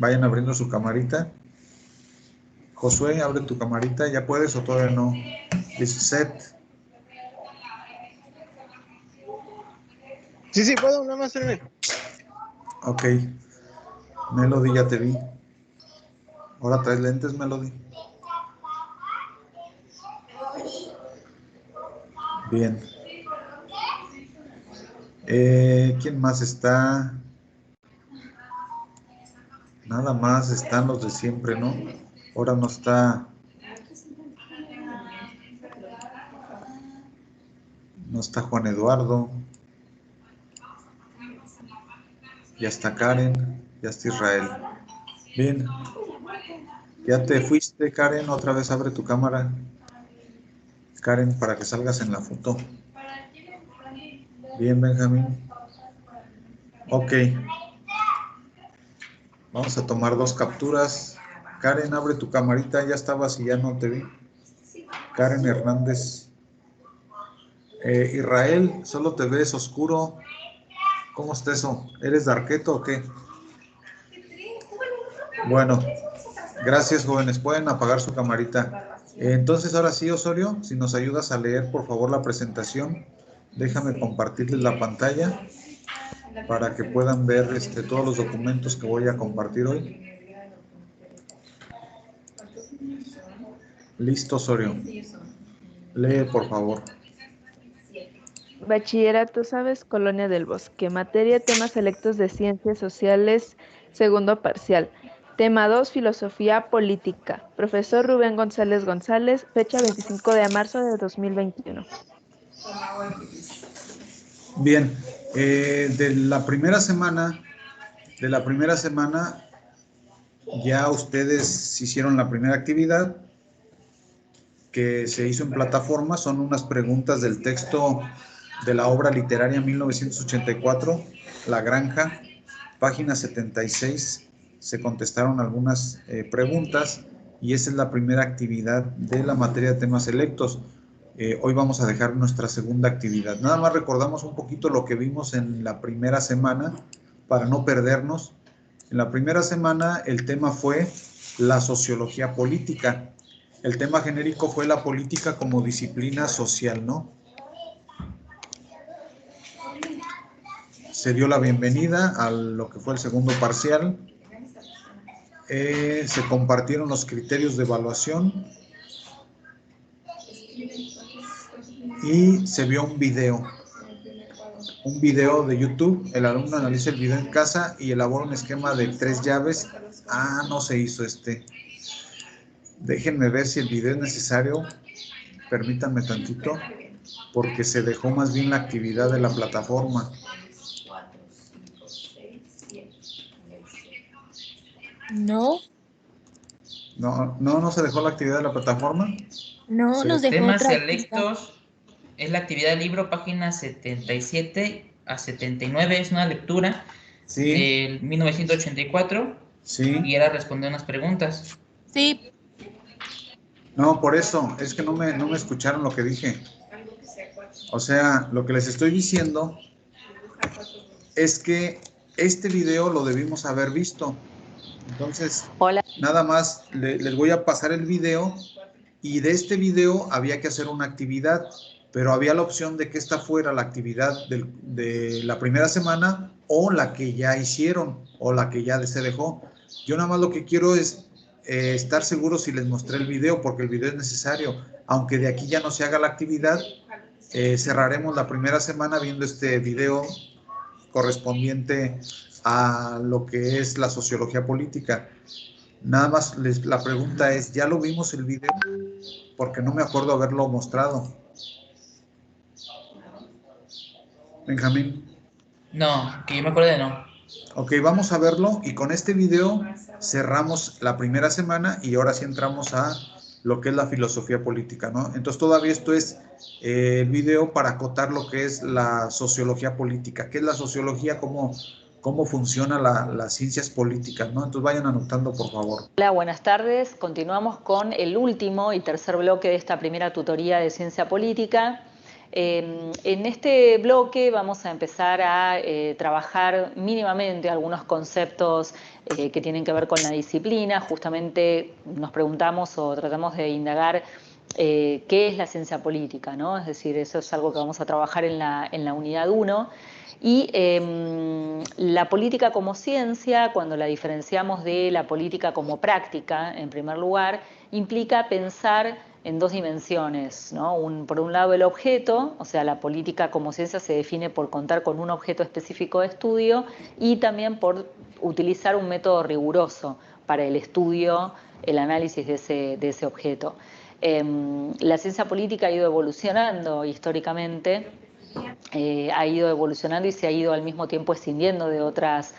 Vayan abriendo su camarita. Josué, abre tu camarita. ¿Ya puedes o todavía no? Set. Sí, puedo, nada más espérame. Ok. Melody, ya te vi. Ahora traes lentes, Melody. Bien. ¿Quién más está? Nada más están los de siempre, ¿no? Ahora no está. No está Juan Eduardo. Ya está Karen. Ya está Israel. Bien. Ya te fuiste, Karen. Otra vez abre tu cámara. Karen, para que salgas en la foto. Bien, Benjamín. Ok. Vamos a tomar 2 capturas. Karen, abre tu camarita. Ya estabas y ya no te vi. Karen Hernández. Israel, solo te ves oscuro. ¿Cómo está eso? ¿Eres darketo o qué? Bueno, gracias, jóvenes. Pueden apagar su camarita. Entonces, ahora sí, Osorio, si nos ayudas a leer, por favor, la presentación. Déjame compartirles la pantalla para que puedan ver todos los documentos que voy a compartir hoy. Listo, Osorio. Lee, por favor. Bachillerato, ¿sabes? Colonia del Bosque. Materia, temas selectos de ciencias sociales, segundo parcial. Tema 2, filosofía política. Profesor Rubén González González, fecha 25 de marzo de 2021. Bien, de la primera semana, ya ustedes hicieron la primera actividad que se hizo en plataforma. Son unas preguntas del texto de la obra literaria 1984, La Granja, página 76. Se contestaron algunas preguntas y esa es la primera actividad de la materia de temas selectos. Hoy vamos a dejar nuestra segunda actividad. Nada más recordamos un poquito lo que vimos en la primera semana para no perdernos. En la primera semana el tema fue la sociología política. El tema genérico fue la política como disciplina social, ¿no? Se dio la bienvenida a lo que fue el segundo parcial. Se compartieron los criterios de evaluación y se vio un video de YouTube. El alumno analiza el video en casa y elabora un esquema de 3 llaves. No se hizo Déjenme ver si el video es necesario. Permítanme tantito, porque se dejó más bien la actividad de la plataforma. No. No se dejó la actividad de la plataforma. No, nos dejó Temas otra selectos. Es la actividad libro, páginas 77 a 79. Es una lectura del 1984. Sí. Y era responder unas preguntas. Sí. No, por eso, es que no me escucharon lo que dije. O sea, lo que les estoy diciendo es que este video lo debimos haber visto. Entonces, nada más les voy a pasar el video y de este video había que hacer una actividad, pero había la opción de que esta fuera la actividad de la primera semana o la que ya hicieron o la que ya se dejó. Yo nada más lo que quiero es estar seguro si les mostré el video, porque el video es necesario. Aunque de aquí ya no se haga la actividad, cerraremos la primera semana viendo este video correspondiente a lo que es la sociología política. Nada más la pregunta es, ¿ya lo vimos el video? Porque no me acuerdo haberlo mostrado. Benjamín. No, que yo me acuerde, no. Ok, vamos a verlo y con este video cerramos la primera semana y ahora sí entramos a lo que es la filosofía política, ¿no? Entonces todavía esto es el video para acotar lo que es la sociología política. ¿Qué es la sociología? ¿Cómo funciona las ciencias políticas, ¿no? Entonces vayan anotando, por favor. Hola, buenas tardes. Continuamos con el último y tercer bloque de esta primera tutoría de ciencia política. En este bloque vamos a empezar a trabajar mínimamente algunos conceptos que tienen que ver con la disciplina. Justamente nos preguntamos o tratamos de indagar qué es la ciencia política, ¿no? Es decir, eso es algo que vamos a trabajar en la unidad 1. Y la política como ciencia, cuando la diferenciamos de la política como práctica, en primer lugar, implica pensar en dos dimensiones, ¿no? Por un lado el objeto, o sea, la política como ciencia se define por contar con un objeto específico de estudio y también por utilizar un método riguroso para el estudio, el análisis de ese objeto. La ciencia política ha ido evolucionando históricamente, ha ido evolucionando y se ha ido al mismo tiempo escindiendo de otras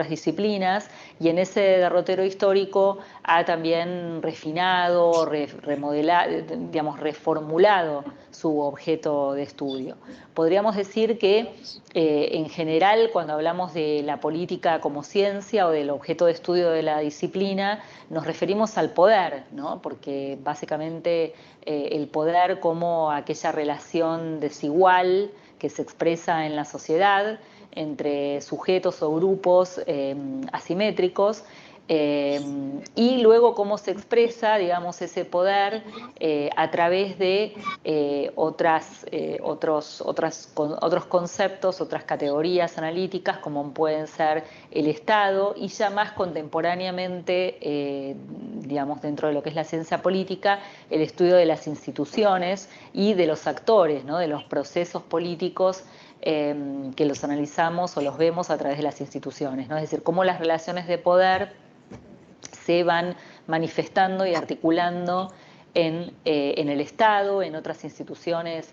disciplinas, y en ese derrotero histórico ha también refinado, remodelado, digamos, reformulado su objeto de estudio. Podríamos decir que en general, cuando hablamos de la política como ciencia o del objeto de estudio de la disciplina, nos referimos al poder, ¿no? Porque básicamente el poder como aquella relación desigual que se expresa en la sociedad entre sujetos o grupos asimétricos, y luego cómo se expresa, digamos, ese poder a través de otros conceptos, otras categorías analíticas, como pueden ser el Estado, y ya más contemporáneamente, digamos, dentro de lo que es la ciencia política, el estudio de las instituciones y de los actores, ¿no? De los procesos políticos que los analizamos o los vemos a través de las instituciones, ¿no? Es decir, cómo las relaciones de poder se van manifestando y articulando en el Estado, en otras instituciones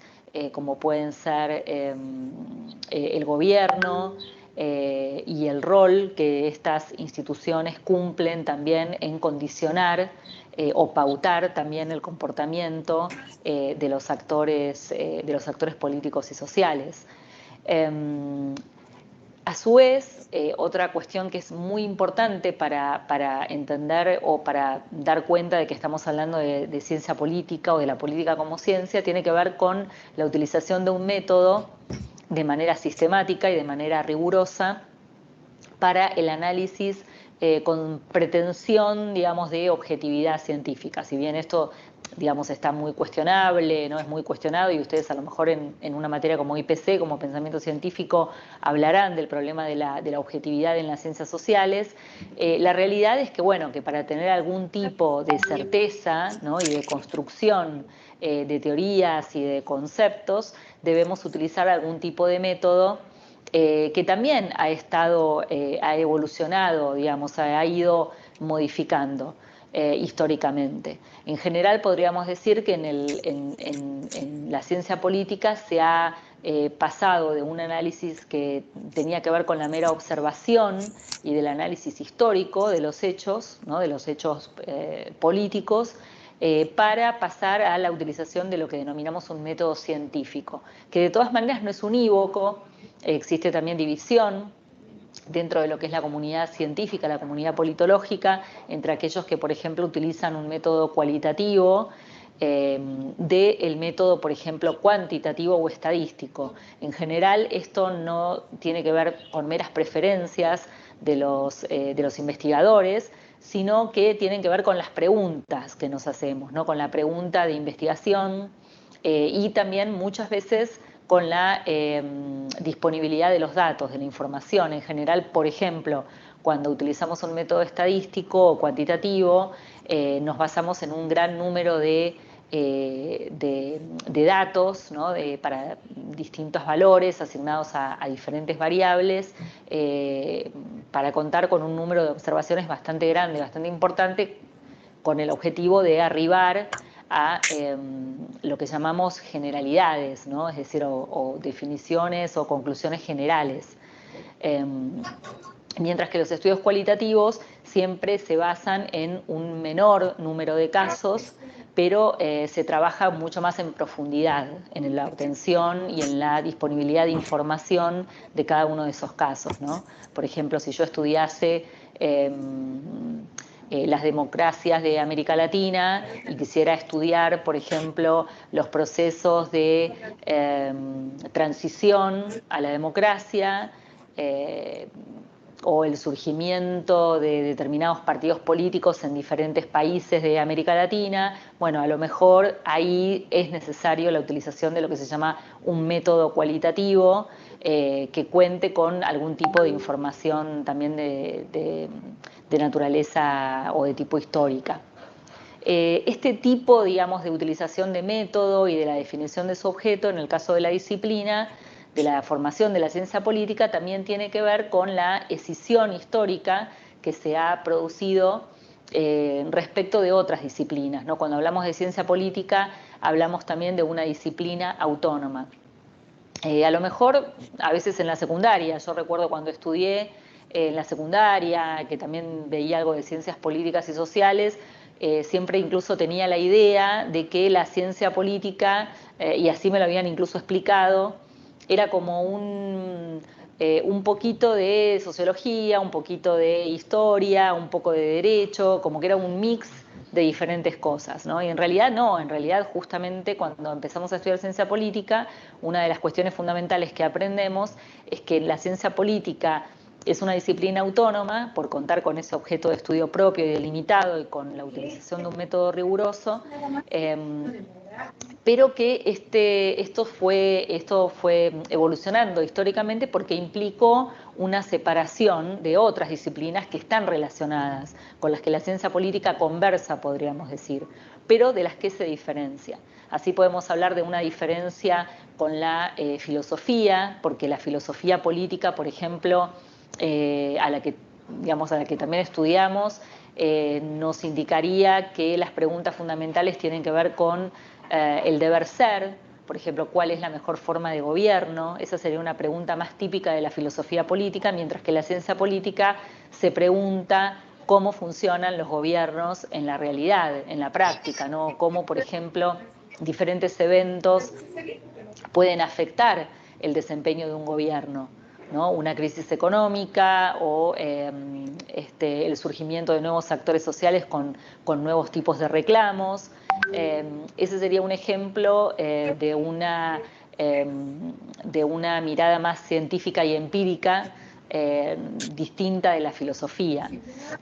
como pueden ser el gobierno, y el rol que estas instituciones cumplen también en condicionar o pautar también el comportamiento de los actores políticos y sociales. A su vez, otra cuestión que es muy importante para entender o para dar cuenta de que estamos hablando de ciencia política o de la política como ciencia, tiene que ver con la utilización de un método de manera sistemática y de manera rigurosa para el análisis con pretensión, digamos, de objetividad científica. Si bien esto, digamos, está muy cuestionable, no es muy cuestionado, y ustedes a lo mejor en una materia como IPC, como pensamiento científico, hablarán del problema de la objetividad en las ciencias sociales, la realidad es que, bueno, que para tener algún tipo de certeza, ¿no? Y de construcción de teorías y de conceptos, debemos utilizar algún tipo de método que también ha evolucionado, digamos, ha ido modificando históricamente. En general podríamos decir que en la ciencia política se ha pasado de un análisis que tenía que ver con la mera observación y del análisis histórico de los hechos, ¿no? De los hechos políticos, para pasar a la utilización de lo que denominamos un método científico, que de todas maneras no es unívoco. Existe también división dentro de lo que es la comunidad científica, la comunidad politológica, entre aquellos que, por ejemplo, utilizan un método cualitativo del método, por ejemplo, cuantitativo o estadístico. En general, esto no tiene que ver con meras preferencias de los investigadores, sino que tienen que ver con las preguntas que nos hacemos, ¿no? Con la pregunta de investigación y también muchas veces con la disponibilidad de los datos, de la información. En general, por ejemplo, cuando utilizamos un método estadístico o cuantitativo, nos basamos en un gran número de datos, ¿no? Para distintos valores asignados a diferentes variables, para contar con un número de observaciones bastante grande, bastante importante, con el objetivo de arribar a lo que llamamos generalidades, ¿no? Es decir, o definiciones o conclusiones generales. Mientras que los estudios cualitativos siempre se basan en un menor número de casos, pero se trabaja mucho más en profundidad, en la obtención y en la disponibilidad de información de cada uno de esos casos, ¿no? Por ejemplo, si yo estudiase las democracias de América Latina y quisiera estudiar, por ejemplo, los procesos de transición a la democracia, o el surgimiento de determinados partidos políticos en diferentes países de América Latina, bueno, a lo mejor ahí es necesario la utilización de lo que se llama un método cualitativo, que cuente con algún tipo de información también de naturaleza o de tipo histórica. Este tipo, digamos, de utilización de método y de la definición de su objeto, en el caso de la disciplina, de la formación de la ciencia política, también tiene que ver con la escisión histórica que se ha producido respecto de otras disciplinas, ¿no? Cuando hablamos de ciencia política, hablamos también de una disciplina autónoma. A lo mejor, a veces en la secundaria, yo recuerdo cuando estudié en la secundaria, que también veía algo de ciencias políticas y sociales, siempre incluso tenía la idea de que la ciencia política, y así me lo habían incluso explicado, era como un poquito de sociología, un poquito de historia, un poco de derecho, como que era un mix de diferentes cosas, ¿no? Y en realidad no, en realidad justamente cuando empezamos a estudiar ciencia política, una de las cuestiones fundamentales que aprendemos es que la ciencia política es una disciplina autónoma por contar con ese objeto de estudio propio y delimitado y con la utilización de un método riguroso, pero que esto fue evolucionando históricamente porque implicó una separación de otras disciplinas que están relacionadas, con las que la ciencia política conversa, podríamos decir, pero de las que se diferencia. Así podemos hablar de una diferencia con la filosofía, porque la filosofía política, por ejemplo, a la que también estudiamos, nos indicaría que las preguntas fundamentales tienen que ver con el deber ser, por ejemplo, ¿cuál es la mejor forma de gobierno? Esa sería una pregunta más típica de la filosofía política, mientras que la ciencia política se pregunta cómo funcionan los gobiernos en la realidad, en la práctica, ¿no? Cómo, por ejemplo, diferentes eventos pueden afectar el desempeño de un gobierno, ¿no? Una crisis económica o el surgimiento de nuevos actores sociales con nuevos tipos de reclamos. Ese sería un ejemplo de una mirada más científica y empírica distinta de la filosofía.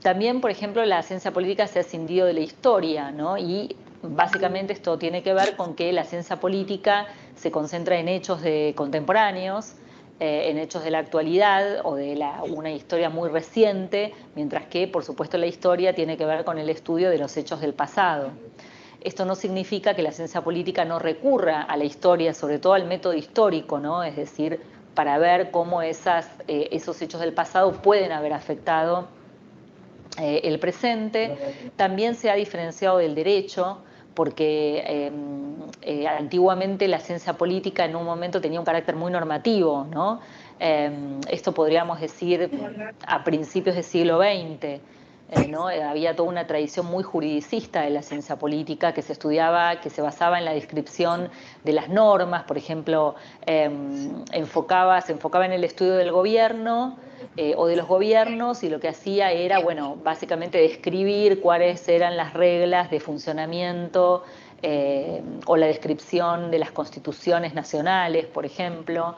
También, por ejemplo, la ciencia política se ha escindido de la historia, ¿no? Y básicamente esto tiene que ver con que la ciencia política se concentra en hechos contemporáneos, en hechos de la actualidad o de una historia muy reciente, mientras que, por supuesto, la historia tiene que ver con el estudio de los hechos del pasado. Esto no significa que la ciencia política no recurra a la historia, sobre todo al método histórico, ¿no? Es decir, para ver cómo esos hechos del pasado pueden haber afectado el presente. También se ha diferenciado del derecho, porque antiguamente la ciencia política en un momento tenía un carácter muy normativo, ¿no? Esto podríamos decir a principios del siglo XX. ¿No? Había toda una tradición muy juridicista de la ciencia política que se estudiaba, que se basaba en la descripción de las normas, por ejemplo, se enfocaba en el estudio del gobierno o de los gobiernos, y lo que hacía era, bueno, básicamente describir cuáles eran las reglas de funcionamiento o la descripción de las constituciones nacionales, por ejemplo.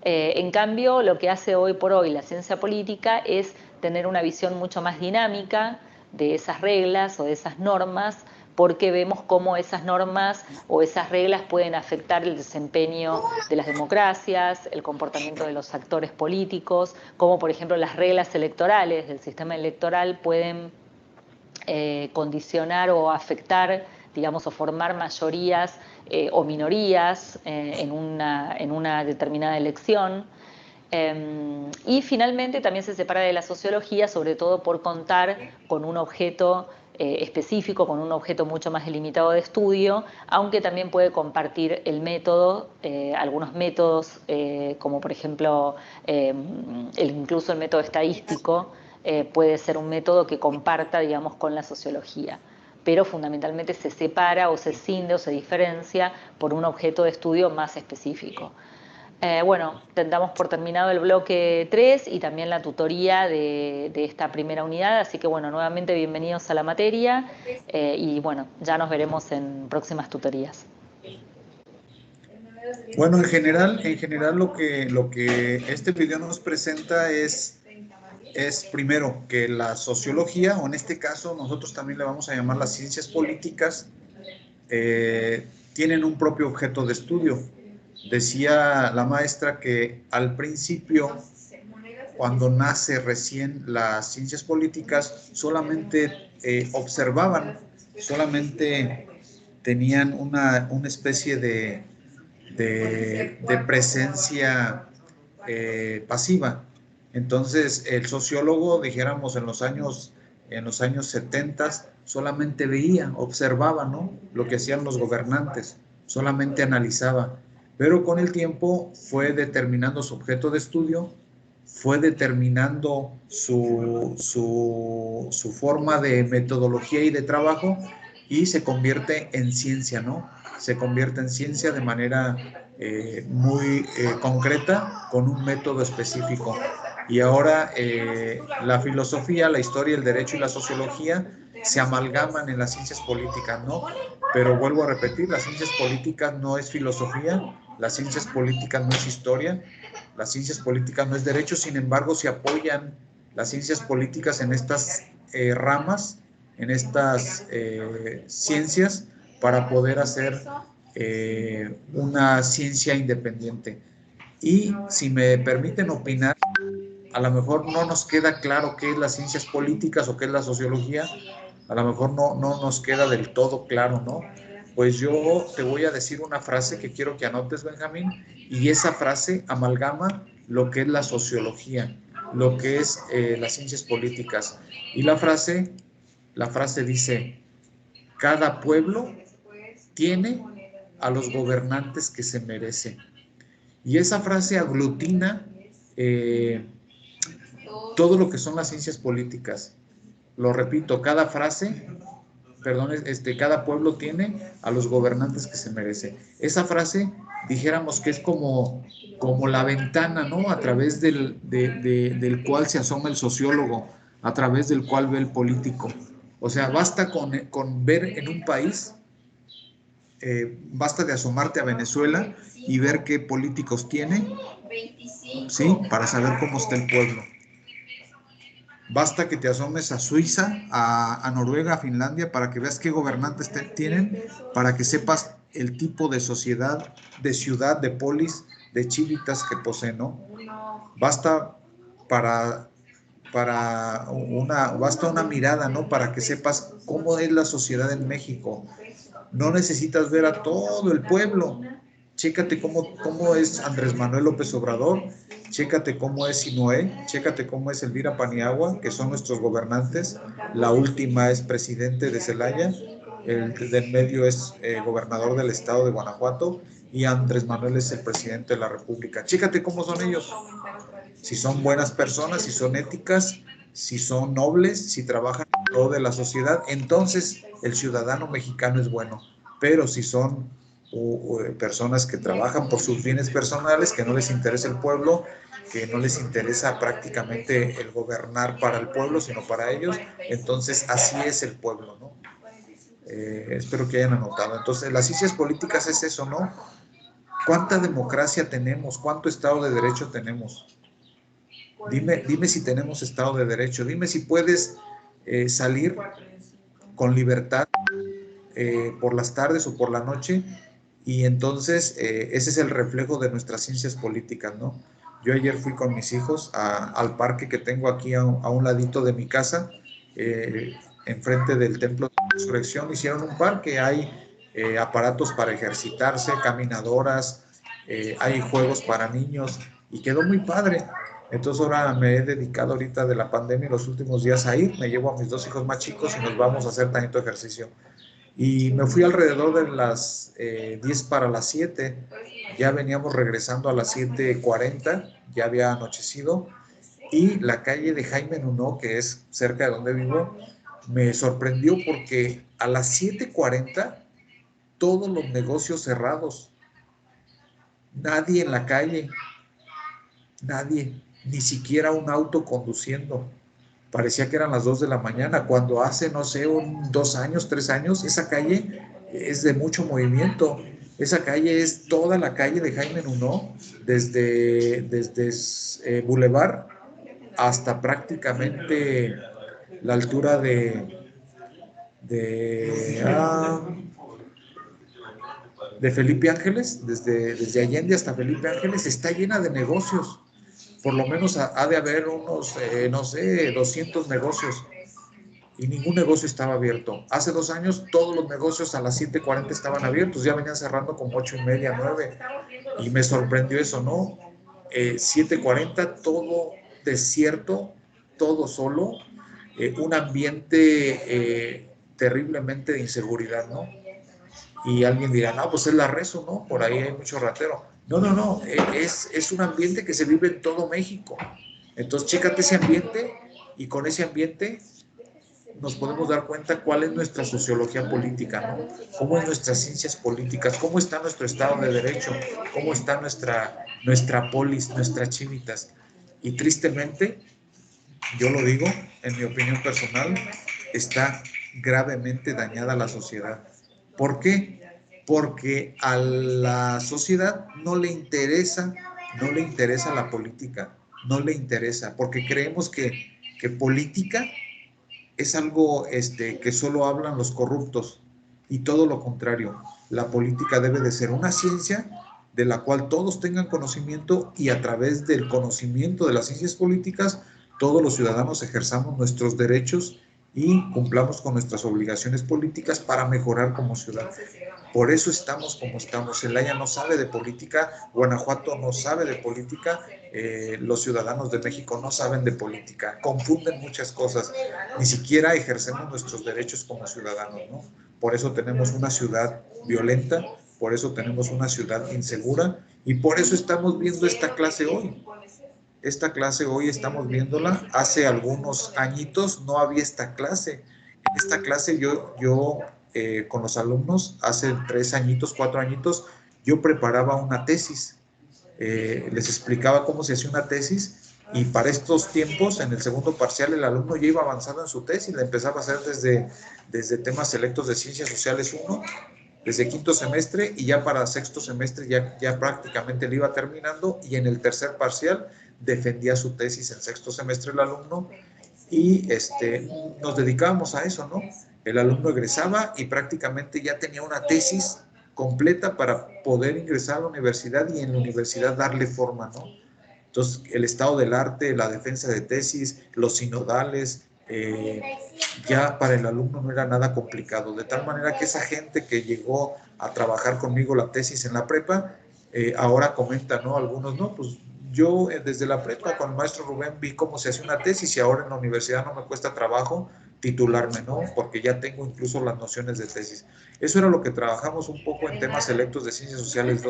En cambio, lo que hace hoy por hoy la ciencia política es tener una visión mucho más dinámica de esas reglas o de esas normas, porque vemos cómo esas normas o esas reglas pueden afectar el desempeño de las democracias, el comportamiento de los actores políticos, como por ejemplo las reglas electorales del sistema electoral pueden condicionar o afectar, digamos, o formar mayorías o minorías en una determinada elección. Y finalmente también se separa de la sociología, sobre todo por contar con un objeto específico, con un objeto mucho más delimitado de estudio, aunque también puede compartir el método, algunos métodos, como por ejemplo incluso el método estadístico, puede ser un método que comparta, digamos, con la sociología, pero fundamentalmente se separa o se escinde o se diferencia por un objeto de estudio más específico. Bueno, damos por terminado el bloque 3 y también la tutoría de esta primera unidad, así que bueno, nuevamente bienvenidos a la materia y bueno, ya nos veremos en próximas tutorías. Bueno, en general lo que este video nos presenta es primero que la sociología, o en este caso nosotros también le vamos a llamar las ciencias políticas, tienen un propio objeto de estudio. Decía la maestra que al principio, cuando nace recién las ciencias políticas, solamente observaban, solamente tenían una especie de presencia pasiva. Entonces, el sociólogo, dijéramos, en los años 70, solamente veía, observaba, ¿no?, lo que hacían los gobernantes, solamente analizaba. Pero con el tiempo fue determinando su objeto de estudio, fue determinando su forma de metodología y de trabajo, y se convierte en ciencia, ¿no? Se convierte en ciencia de manera muy concreta, con un método específico. Y ahora la filosofía, la historia, el derecho y la sociología se amalgaman en las ciencias políticas, ¿no? Pero vuelvo a repetir, las ciencias políticas no es filosofía, las ciencias políticas no es historia, las ciencias políticas no es derecho. Sin embargo, se apoyan las ciencias políticas en estas ramas, en estas ciencias, para poder hacer una ciencia independiente. Y si me permiten opinar, a lo mejor no nos queda claro qué es las ciencias políticas o qué es la sociología, a lo mejor no nos queda del todo claro, ¿no? Pues yo te voy a decir una frase que quiero que anotes, Benjamín, y esa frase amalgama lo que es la sociología, lo que es las ciencias políticas. Y la frase dice: cada pueblo tiene a los gobernantes que se merece. Y esa frase aglutina todo lo que son las ciencias políticas. Lo repito, cada pueblo tiene a los gobernantes que se merece. Esa frase, dijéramos que es como la ventana, ¿no?, a través del cual se asoma el sociólogo, a través del cual ve el político. O sea, basta con ver en un país, basta de asomarte a Venezuela y ver qué políticos tiene, ¿sí?, para saber cómo está el pueblo. Basta que te asomes a Suiza, a Noruega, a Finlandia, para que veas qué gobernantes tienen, para que sepas el tipo de sociedad, de ciudad, de polis, de chivitas que poseen, ¿no? Basta basta una mirada, ¿no?, para que sepas cómo es la sociedad en México. No necesitas ver a todo el pueblo. Chécate cómo es Andrés Manuel López Obrador, chécate cómo es Sinoé, chécate cómo es Elvira Paniagua, que son nuestros gobernantes. La última es presidente de Celaya, el del medio es gobernador del estado de Guanajuato, y Andrés Manuel es el presidente de la República. Chécate cómo son ellos, si son buenas personas, si son éticas, si son nobles, si trabajan en pro de la sociedad. Entonces el ciudadano mexicano es bueno. Pero si son personas que trabajan por sus bienes personales, que no les interesa el pueblo, que no les interesa prácticamente el gobernar para el pueblo, sino para ellos, entonces así es el pueblo, ¿no? Espero que hayan anotado. Entonces, las ciencias políticas es eso, ¿no? ¿Cuánta democracia tenemos? ¿Cuánto Estado de Derecho tenemos? Dime si tenemos Estado de Derecho. Dime si puedes salir con libertad por las tardes o por la noche. Y entonces ese es el reflejo de nuestras ciencias políticas, ¿no? Yo ayer fui con mis hijos al parque que tengo aquí a un ladito de mi casa, enfrente del Templo de la Resurrección. Hicieron un parque, hay aparatos para ejercitarse, caminadoras, hay juegos para niños, y quedó muy padre. Entonces ahora me he dedicado ahorita de la pandemia los últimos días a ir, me llevo a mis dos hijos más chicos y nos vamos a hacer tanto ejercicio. Y me fui alrededor de las 10 para las 7, ya veníamos regresando a las 7:40, ya había anochecido, y la calle de Jaime Nuno, que es cerca de donde vivo, me sorprendió porque a las 7:40 todos los negocios cerrados. nadie en la calle, nadie, ni siquiera un auto conduciendo. Parecía que eran las 2 de la mañana, cuando hace, no sé, 2 años, 3 años, esa calle es de mucho movimiento. Esa calle es toda la calle de Jaime Nuno, desde Boulevard hasta prácticamente la altura de, ah, de Felipe Ángeles, desde Allende hasta Felipe Ángeles, está llena de negocios. Por lo menos ha de haber unos, no sé, 200 negocios. Y ningún negocio estaba abierto. Hace 2 años todos los negocios a las 7:40 estaban abiertos, ya venían cerrando como 8:30, 9. Y me sorprendió eso, ¿no? 7:40, todo desierto, todo solo, un ambiente terriblemente de inseguridad, ¿no? Y alguien dirá, no, pues es la Rezo, ¿no? Por ahí hay mucho ratero. No, no, no, es un ambiente que se vive en todo México. Entonces, chécate ese ambiente y con ese ambiente nos podemos dar cuenta cuál es nuestra sociología política, ¿no? Cómo es nuestras ciencias políticas, cómo está nuestro Estado de Derecho, cómo está nuestra polis, nuestras chivitas. Y tristemente, yo lo digo, en mi opinión personal, está gravemente dañada la sociedad. ¿Por qué? Porque a la sociedad no le interesa la política, no le interesa, porque creemos que política es algo que solo hablan los corruptos y todo lo contrario. La política debe de ser una ciencia de la cual todos tengan conocimiento y a través del conocimiento de las ciencias políticas todos los ciudadanos ejerzamos nuestros derechos y cumplamos con nuestras obligaciones políticas para mejorar como ciudad. Por eso estamos como estamos. Celaya no sabe de política, Guanajuato no sabe de política, los ciudadanos de México no saben de política, confunden muchas cosas, ni siquiera ejercemos nuestros derechos como ciudadanos, ¿no? Por eso tenemos una ciudad violenta, por eso tenemos una ciudad insegura y por eso estamos viendo esta clase hoy. Esta clase hoy estamos viéndola, hace algunos añitos no había esta clase. En esta clase yo con los alumnos, hace 3 añitos, 4 añitos, yo preparaba una tesis. Les explicaba cómo se hacía una tesis y para estos tiempos, en el segundo parcial, el alumno ya iba avanzando en su tesis, la empezaba a hacer desde temas selectos de Ciencias Sociales 1, desde quinto semestre y ya para sexto semestre ya prácticamente le iba terminando y en el tercer parcial defendía su tesis en sexto semestre el alumno y nos dedicábamos a eso, ¿no? El alumno egresaba y prácticamente ya tenía una tesis completa para poder ingresar a la universidad y en la universidad darle forma, ¿no? Entonces, el estado del arte, la defensa de tesis, los sinodales, ya para el alumno no era nada complicado, de tal manera que esa gente que llegó a trabajar conmigo la tesis en la prepa, ahora comenta, ¿no? Algunos, no, pues yo desde la prepa con el maestro Rubén vi cómo se hace una tesis y ahora en la universidad no me cuesta trabajo titularme, ¿no? Porque ya tengo incluso las nociones de tesis. Eso era lo que trabajamos un poco en temas selectos de Ciencias Sociales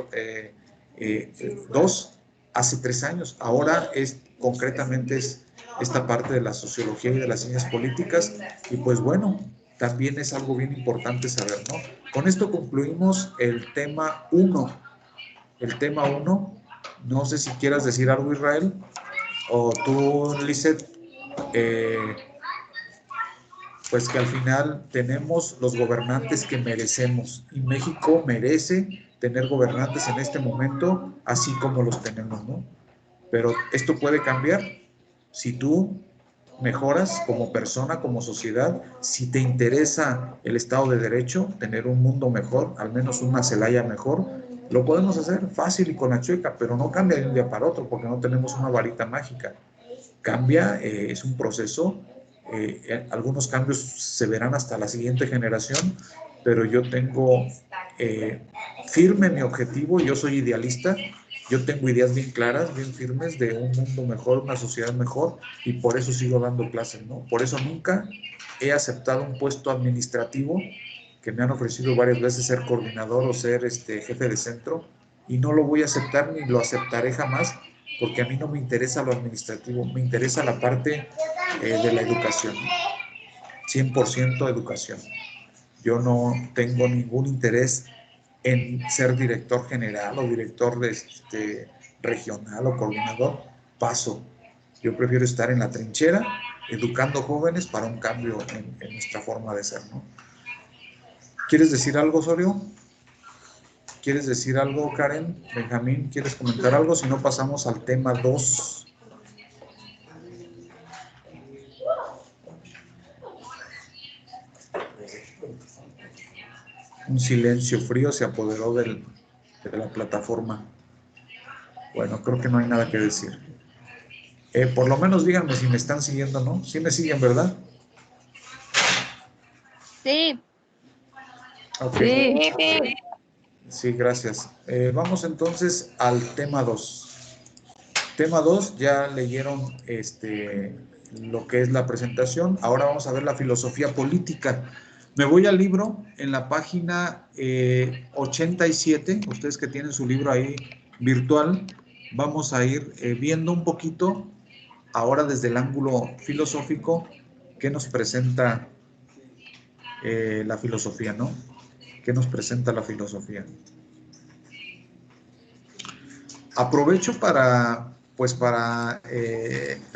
2 hace 3 años. Ahora concretamente es esta parte de la sociología y de las ciencias políticas y pues bueno, también es algo bien importante saber, ¿no? Con esto concluimos el tema 1. El tema 1, no sé si quieras decir algo, Israel, o tú, Lisette, pues que al final tenemos los gobernantes que merecemos y México merece tener gobernantes en este momento así como los tenemos, ¿no? Pero esto puede cambiar si tú mejoras como persona, como sociedad, si te interesa el Estado de Derecho, tener un mundo mejor, al menos una Celaya mejor, lo podemos hacer fácil y con la chueca, pero no cambia de un día para otro porque no tenemos una varita mágica. Cambia, es un proceso, algunos cambios se verán hasta la siguiente generación, pero yo tengo firme mi objetivo, yo soy idealista, yo tengo ideas bien claras, bien firmes de un mundo mejor, una sociedad mejor, y por eso sigo dando clases, ¿no? Por eso nunca he aceptado un puesto administrativo, que me han ofrecido varias veces ser coordinador o ser jefe de centro, y no lo voy a aceptar ni lo aceptaré jamás, porque a mí no me interesa lo administrativo, me interesa la parte de la educación, 100% educación. Yo no tengo ningún interés en ser director general o director regional o coordinador, paso. Yo prefiero estar en la trinchera, educando jóvenes para un cambio en nuestra forma de ser, ¿no? ¿Quieres decir algo, Osorio? ¿Quieres decir algo, Karen? Benjamín, ¿quieres comentar algo? Si no, pasamos al tema 2. Un silencio frío se apoderó de la plataforma. Bueno, creo que no hay nada que decir. Por lo menos díganme si me están siguiendo, ¿no? Sí me siguen, ¿verdad? Sí. Ok. Sí. Sí, gracias. Vamos entonces al tema 2. Tema 2, ya leyeron lo que es la presentación. Ahora vamos a ver la filosofía política. Me voy al libro en la página 87. Ustedes que tienen su libro ahí virtual, vamos a ir viendo un poquito, ahora desde el ángulo filosófico, qué nos presenta la filosofía, ¿no? ¿Qué nos presenta la filosofía? Aprovecho para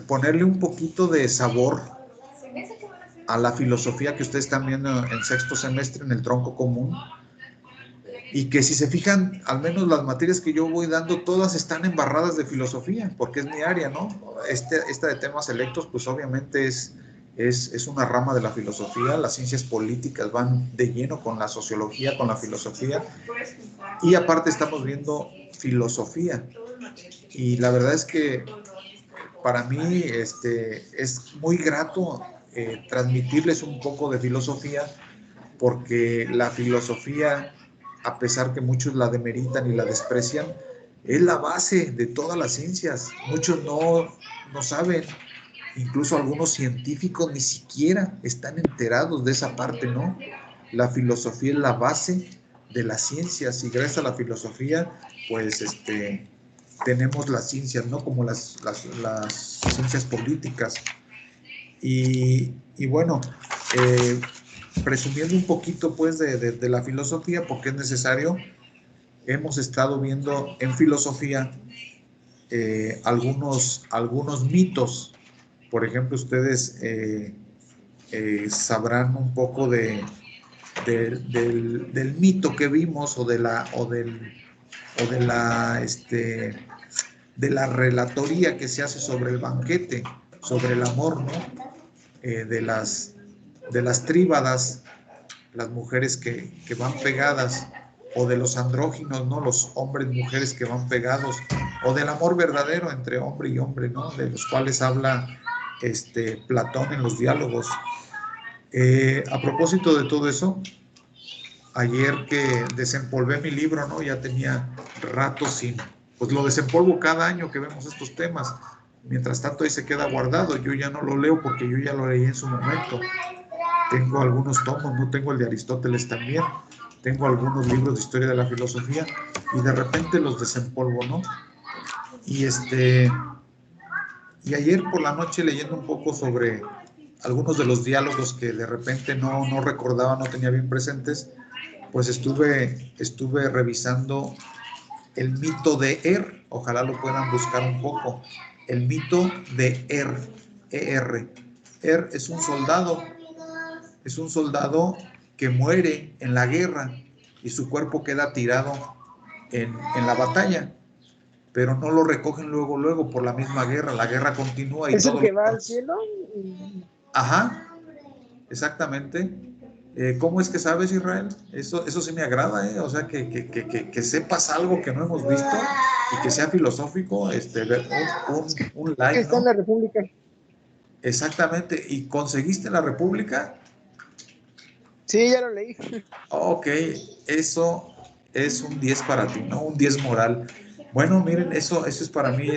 ponerle un poquito de sabor a la filosofía que ustedes están viendo en sexto semestre en el tronco común, y que si se fijan, al menos las materias que yo voy dando, todas están embarradas de filosofía, porque es mi área, ¿no? Esta de temas electos, pues obviamente es una rama de la filosofía. Las ciencias políticas van de lleno con la sociología, con la filosofía, y aparte estamos viendo filosofía. Y la verdad es que para mí es muy grato transmitirles un poco de filosofía, porque la filosofía, a pesar que muchos la demeritan y la desprecian, es la base de todas las ciencias. Muchos no saben, incluso algunos científicos ni siquiera están enterados de esa parte, ¿no? La filosofía es la base de las ciencias, y gracias a la filosofía, pues tenemos las ciencias, ¿no? Como las ciencias políticas. Y bueno, presumiendo un poquito pues de la filosofía, porque es necesario, hemos estado viendo en filosofía algunos mitos. Por ejemplo, ustedes sabrán un poco del mito que vimos, o de la relatoría que se hace sobre el banquete, sobre el amor, ¿no? De las tríbadas, las mujeres que van pegadas, o de los andróginos, ¿no? Los hombres y mujeres que van pegados, o del amor verdadero entre hombre y hombre, ¿no? De los cuales habla Platón en los diálogos. A propósito de todo eso, ayer que desempolvé mi libro, ¿no? Ya tenía rato pues lo desempolvo cada año que vemos estos temas. Mientras tanto ahí se queda guardado. Yo ya no lo leo porque yo ya lo leí en su momento. Tengo algunos tomos, no tengo el de Aristóteles también. Tengo algunos libros de historia de la filosofía, y de repente los desempolvo, ¿no? Y ayer por la noche, leyendo un poco sobre algunos de los diálogos que de repente no recordaba, no tenía bien presentes, pues estuve revisando el mito de Ojalá lo puedan buscar un poco. El mito de Er. Es un soldado que muere en la guerra, y su cuerpo queda tirado en la batalla, pero no lo recogen luego por la misma guerra. La guerra continúa y ¿Es el todo que lo... va al cielo? Ajá, exactamente. ¿Cómo es que sabes, Israel? Eso sí me agrada, ¿eh? O sea, que sepas algo que no hemos visto, y que sea filosófico, un like, Está en ¿no? la República. Exactamente. ¿Y conseguiste la República? Sí, ya lo leí. Ok, eso es un 10 para ti, ¿no? Un 10 moral. Bueno, miren, eso es para mí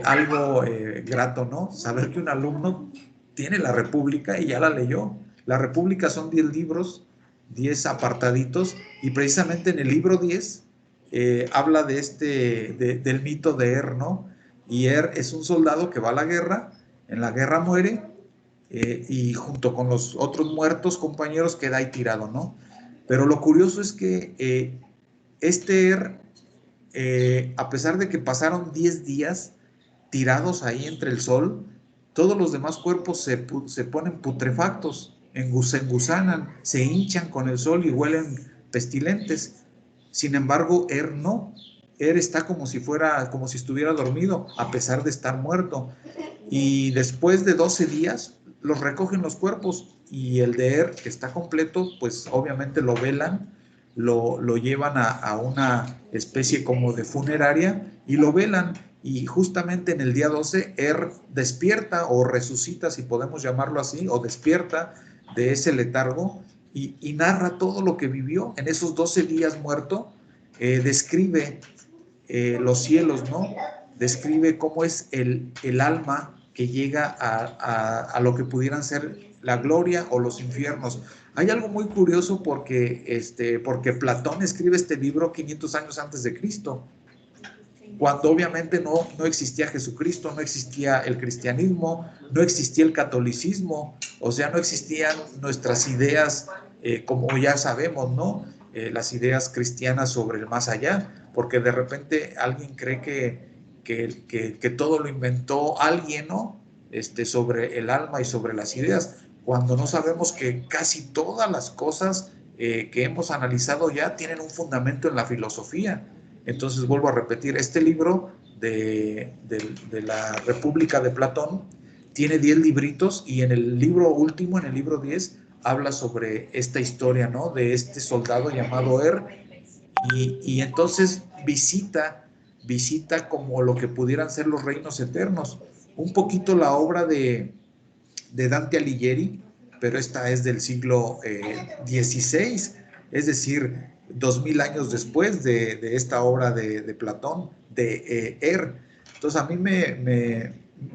algo grato, ¿no? Saber que un alumno tiene la República y ya la leyó. La República son 10 libros, 10 apartaditos, y precisamente en el libro 10 habla del mito de ¿no? Y es un soldado que va a la guerra, en la guerra muere, y junto con los otros muertos compañeros queda ahí tirado, ¿no? Pero lo curioso es que este a pesar de que pasaron 10 días tirados ahí entre el sol, todos los demás cuerpos se ponen putrefactos, se engusanan, se hinchan con el sol y huelen pestilentes. Sin embargo, no. Está como si estuviera dormido, a pesar de estar muerto. Y después de 12 días, los recogen los cuerpos, y el de que está completo, pues obviamente lo velan, lo llevan a una especie como de funeraria y lo velan. Y justamente en el día 12, despierta o resucita, si podemos llamarlo así, o despierta de ese letargo y narra todo lo que vivió en esos 12 días muerto. Describe los cielos, ¿no? Describe cómo es el alma que llega a lo que pudieran ser la gloria o los infiernos. Hay algo muy curioso porque Platón escribe este libro 500 años antes de Cristo, cuando obviamente no existía Jesucristo, no existía el cristianismo, no existía el catolicismo, o sea, no existían nuestras ideas, como ya sabemos, ¿no? Las ideas cristianas sobre el más allá, porque de repente alguien cree que todo lo inventó alguien, ¿no? Sobre el alma y sobre las ideas, cuando no sabemos que casi todas las cosas que hemos analizado ya tienen un fundamento en la filosofía. Entonces, vuelvo a repetir, este libro de la República de Platón tiene 10 libritos, y en el libro último, en el libro 10, habla sobre esta historia, ¿no? De este soldado llamado y entonces visita como lo que pudieran ser los reinos eternos. Un poquito la obra de Dante Alighieri, pero esta es del siglo XVI, es decir, 2000 años después de esta obra de Platón, de Entonces a mí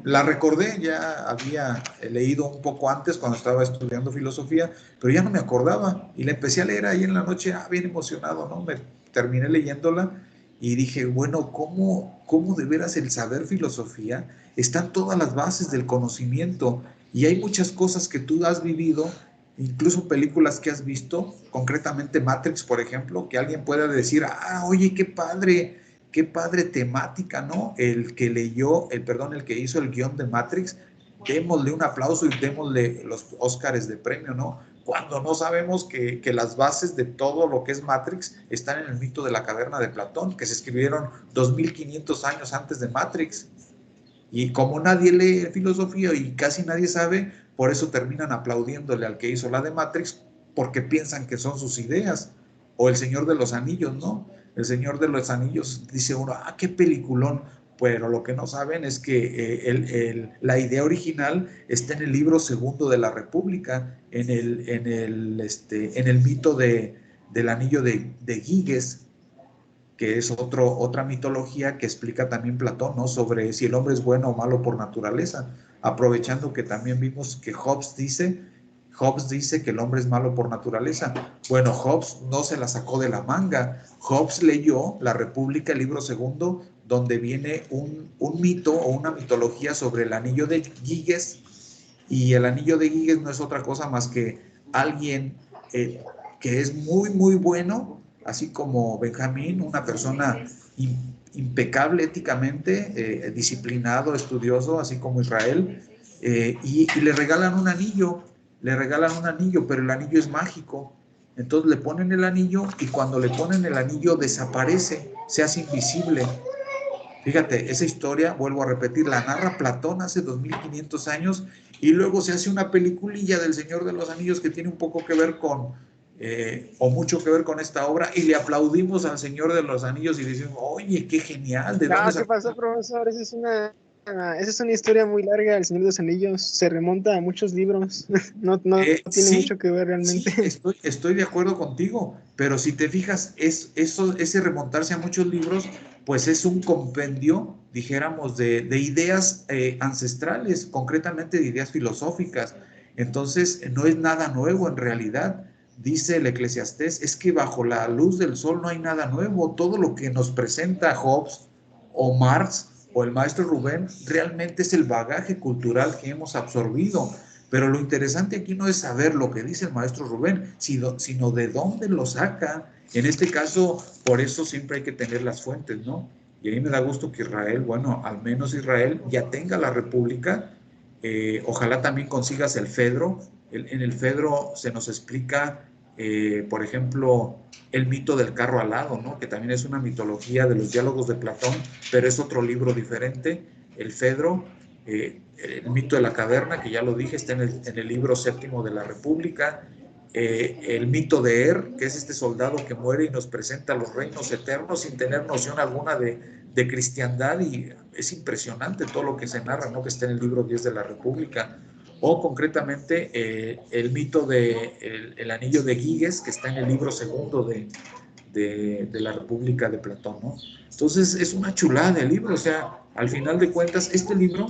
la recordé, ya había leído un poco antes cuando estaba estudiando filosofía, pero ya no me acordaba, y la empecé a leer ahí en la noche, bien emocionado, ¿no? Me terminé leyéndola y dije, bueno, ¿cómo de veras el saber filosofía están todas las bases del conocimiento? Y hay muchas cosas que tú has vivido, incluso películas que has visto, concretamente Matrix, por ejemplo, que alguien pueda decir, oye, qué padre temática, ¿no? El que hizo el guión de Matrix, démosle un aplauso y démosle los Óscares de premio, ¿no? Cuando no sabemos que las bases de todo lo que es Matrix están en el mito de la caverna de Platón, que se escribieron 2500 años antes de Matrix. Y como nadie lee filosofía y casi nadie sabe, por eso terminan aplaudiéndole al que hizo la de Matrix, porque piensan que son sus ideas. O El Señor de los Anillos, ¿no? El Señor de los Anillos, dice uno, qué peliculón. Pero lo que no saben es que la idea original está en el libro segundo de la República, en el mito del anillo de Giges, que es otra mitología que explica también Platón, ¿no? Sobre si el hombre es bueno o malo por naturaleza, aprovechando que también vimos que Hobbes dice que el hombre es malo por naturaleza. Bueno, Hobbes no se la sacó de la manga. Hobbes leyó La República, el libro segundo, donde viene un mito o una mitología sobre el anillo de Giges, y el anillo de Giges no es otra cosa más que alguien que es muy, muy bueno, así como Benjamín, una persona impecable éticamente, disciplinado, estudioso, así como Israel, y le regalan un anillo, pero el anillo es mágico. Entonces le ponen el anillo, y cuando le ponen el anillo desaparece, se hace invisible. Fíjate, esa historia, vuelvo a repetir, la narra Platón hace 2500 años, y luego se hace una peliculilla del Señor de los Anillos que tiene un poco que ver o mucho que ver con esta obra, y le aplaudimos al Señor de los Anillos y decimos, oye, qué genial. ¿Qué pasó, profesor? Esa es una historia muy larga, El Señor de los Anillos. Se remonta a muchos libros. No tiene mucho que ver realmente. Sí, estoy de acuerdo contigo, pero si te fijas, ese remontarse a muchos libros, pues es un compendio, dijéramos, de ideas ancestrales, concretamente de ideas filosóficas. Entonces, no es nada nuevo en realidad. Dice el Eclesiastés, es que bajo la luz del sol no hay nada nuevo. Todo lo que nos presenta Hobbes o Marx o el maestro Rubén realmente es el bagaje cultural que hemos absorbido. Pero lo interesante aquí no es saber lo que dice el maestro Rubén, sino de dónde lo saca. En este caso, por eso siempre hay que tener las fuentes, ¿no? Y a mí me da gusto que Israel, bueno, al menos Israel ya tenga la república. Ojalá también consigas el Fedro. En el Fedro se nos explica, por ejemplo, el mito del carro alado, ¿no? Que también es una mitología de los diálogos de Platón, pero es otro libro diferente. El Fedro, el mito de la caverna, que ya lo dije, está en el libro séptimo de la República. El mito de Er, que es este soldado que muere y nos presenta los reinos eternos sin tener noción alguna de cristiandad, y es impresionante todo lo que se narra, ¿no? Que está en el libro 10 de la República. O concretamente el mito de el anillo de Giges, que está en el libro segundo de la República de Platón, ¿no? Entonces es una chulada de libro. O sea, al final de cuentas, este libro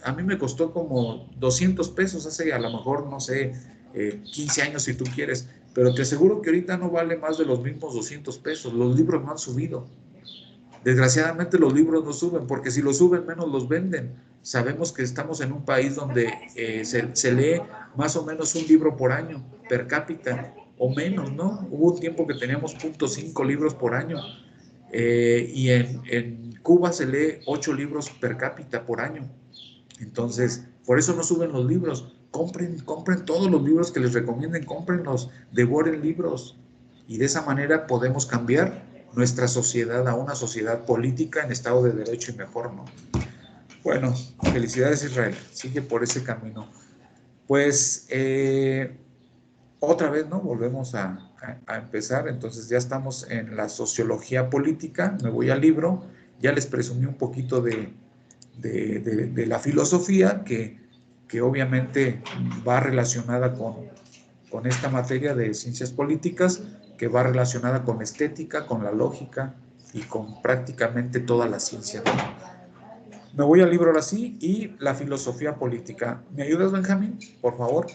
a mí me costó como 200 pesos hace a lo mejor, no sé, 15 años si tú quieres, pero te aseguro que ahorita no vale más de los mismos 200 pesos. Los libros no han subido. Desgraciadamente los libros no suben, porque si los suben menos los venden. Sabemos que estamos en un país donde se lee más o menos un libro por año, per cápita, o menos, ¿no? Hubo un tiempo que teníamos 0.5 libros por año, y en Cuba se lee 8 libros per cápita por año. Entonces, por eso no suben los libros. Compren todos los libros que les recomienden, cómprenlos, devoren libros. Y de esa manera podemos cambiar nuestra sociedad a una sociedad política en Estado de Derecho y mejor, ¿no? Bueno, felicidades Israel, sigue por ese camino. Pues otra vez, ¿no? Volvemos a empezar. Entonces ya estamos en la sociología política. Me voy al libro. Ya les presumí un poquito de la filosofía que obviamente va relacionada con esta materia de ciencias políticas, que va relacionada con estética, con la lógica y con prácticamente toda la ciencia, ¿no? Me voy al libro ahora sí, y la filosofía política. ¿Me ayudas, Benjamín, por favor?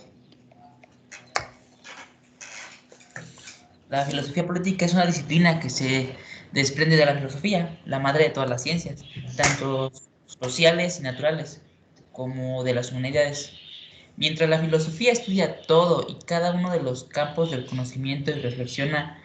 La filosofía política es una disciplina que se desprende de la filosofía, la madre de todas las ciencias, tanto sociales y naturales como de las humanidades. Mientras la filosofía estudia todo y cada uno de los campos del conocimiento y reflexiona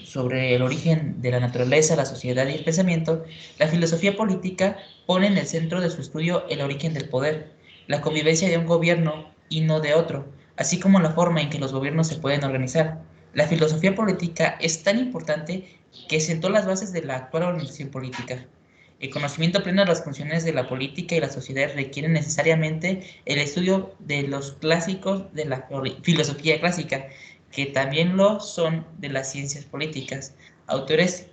sobre el origen de la naturaleza, la sociedad y el pensamiento, la filosofía política pone en el centro de su estudio el origen del poder, la convivencia de un gobierno y no de otro, así como la forma en que los gobiernos se pueden organizar. La filosofía política es tan importante que sentó las bases de la actual organización política. El conocimiento pleno de las funciones de la política y la sociedad requiere necesariamente el estudio de los clásicos de la filosofía clásica, que también lo son de las ciencias políticas, autores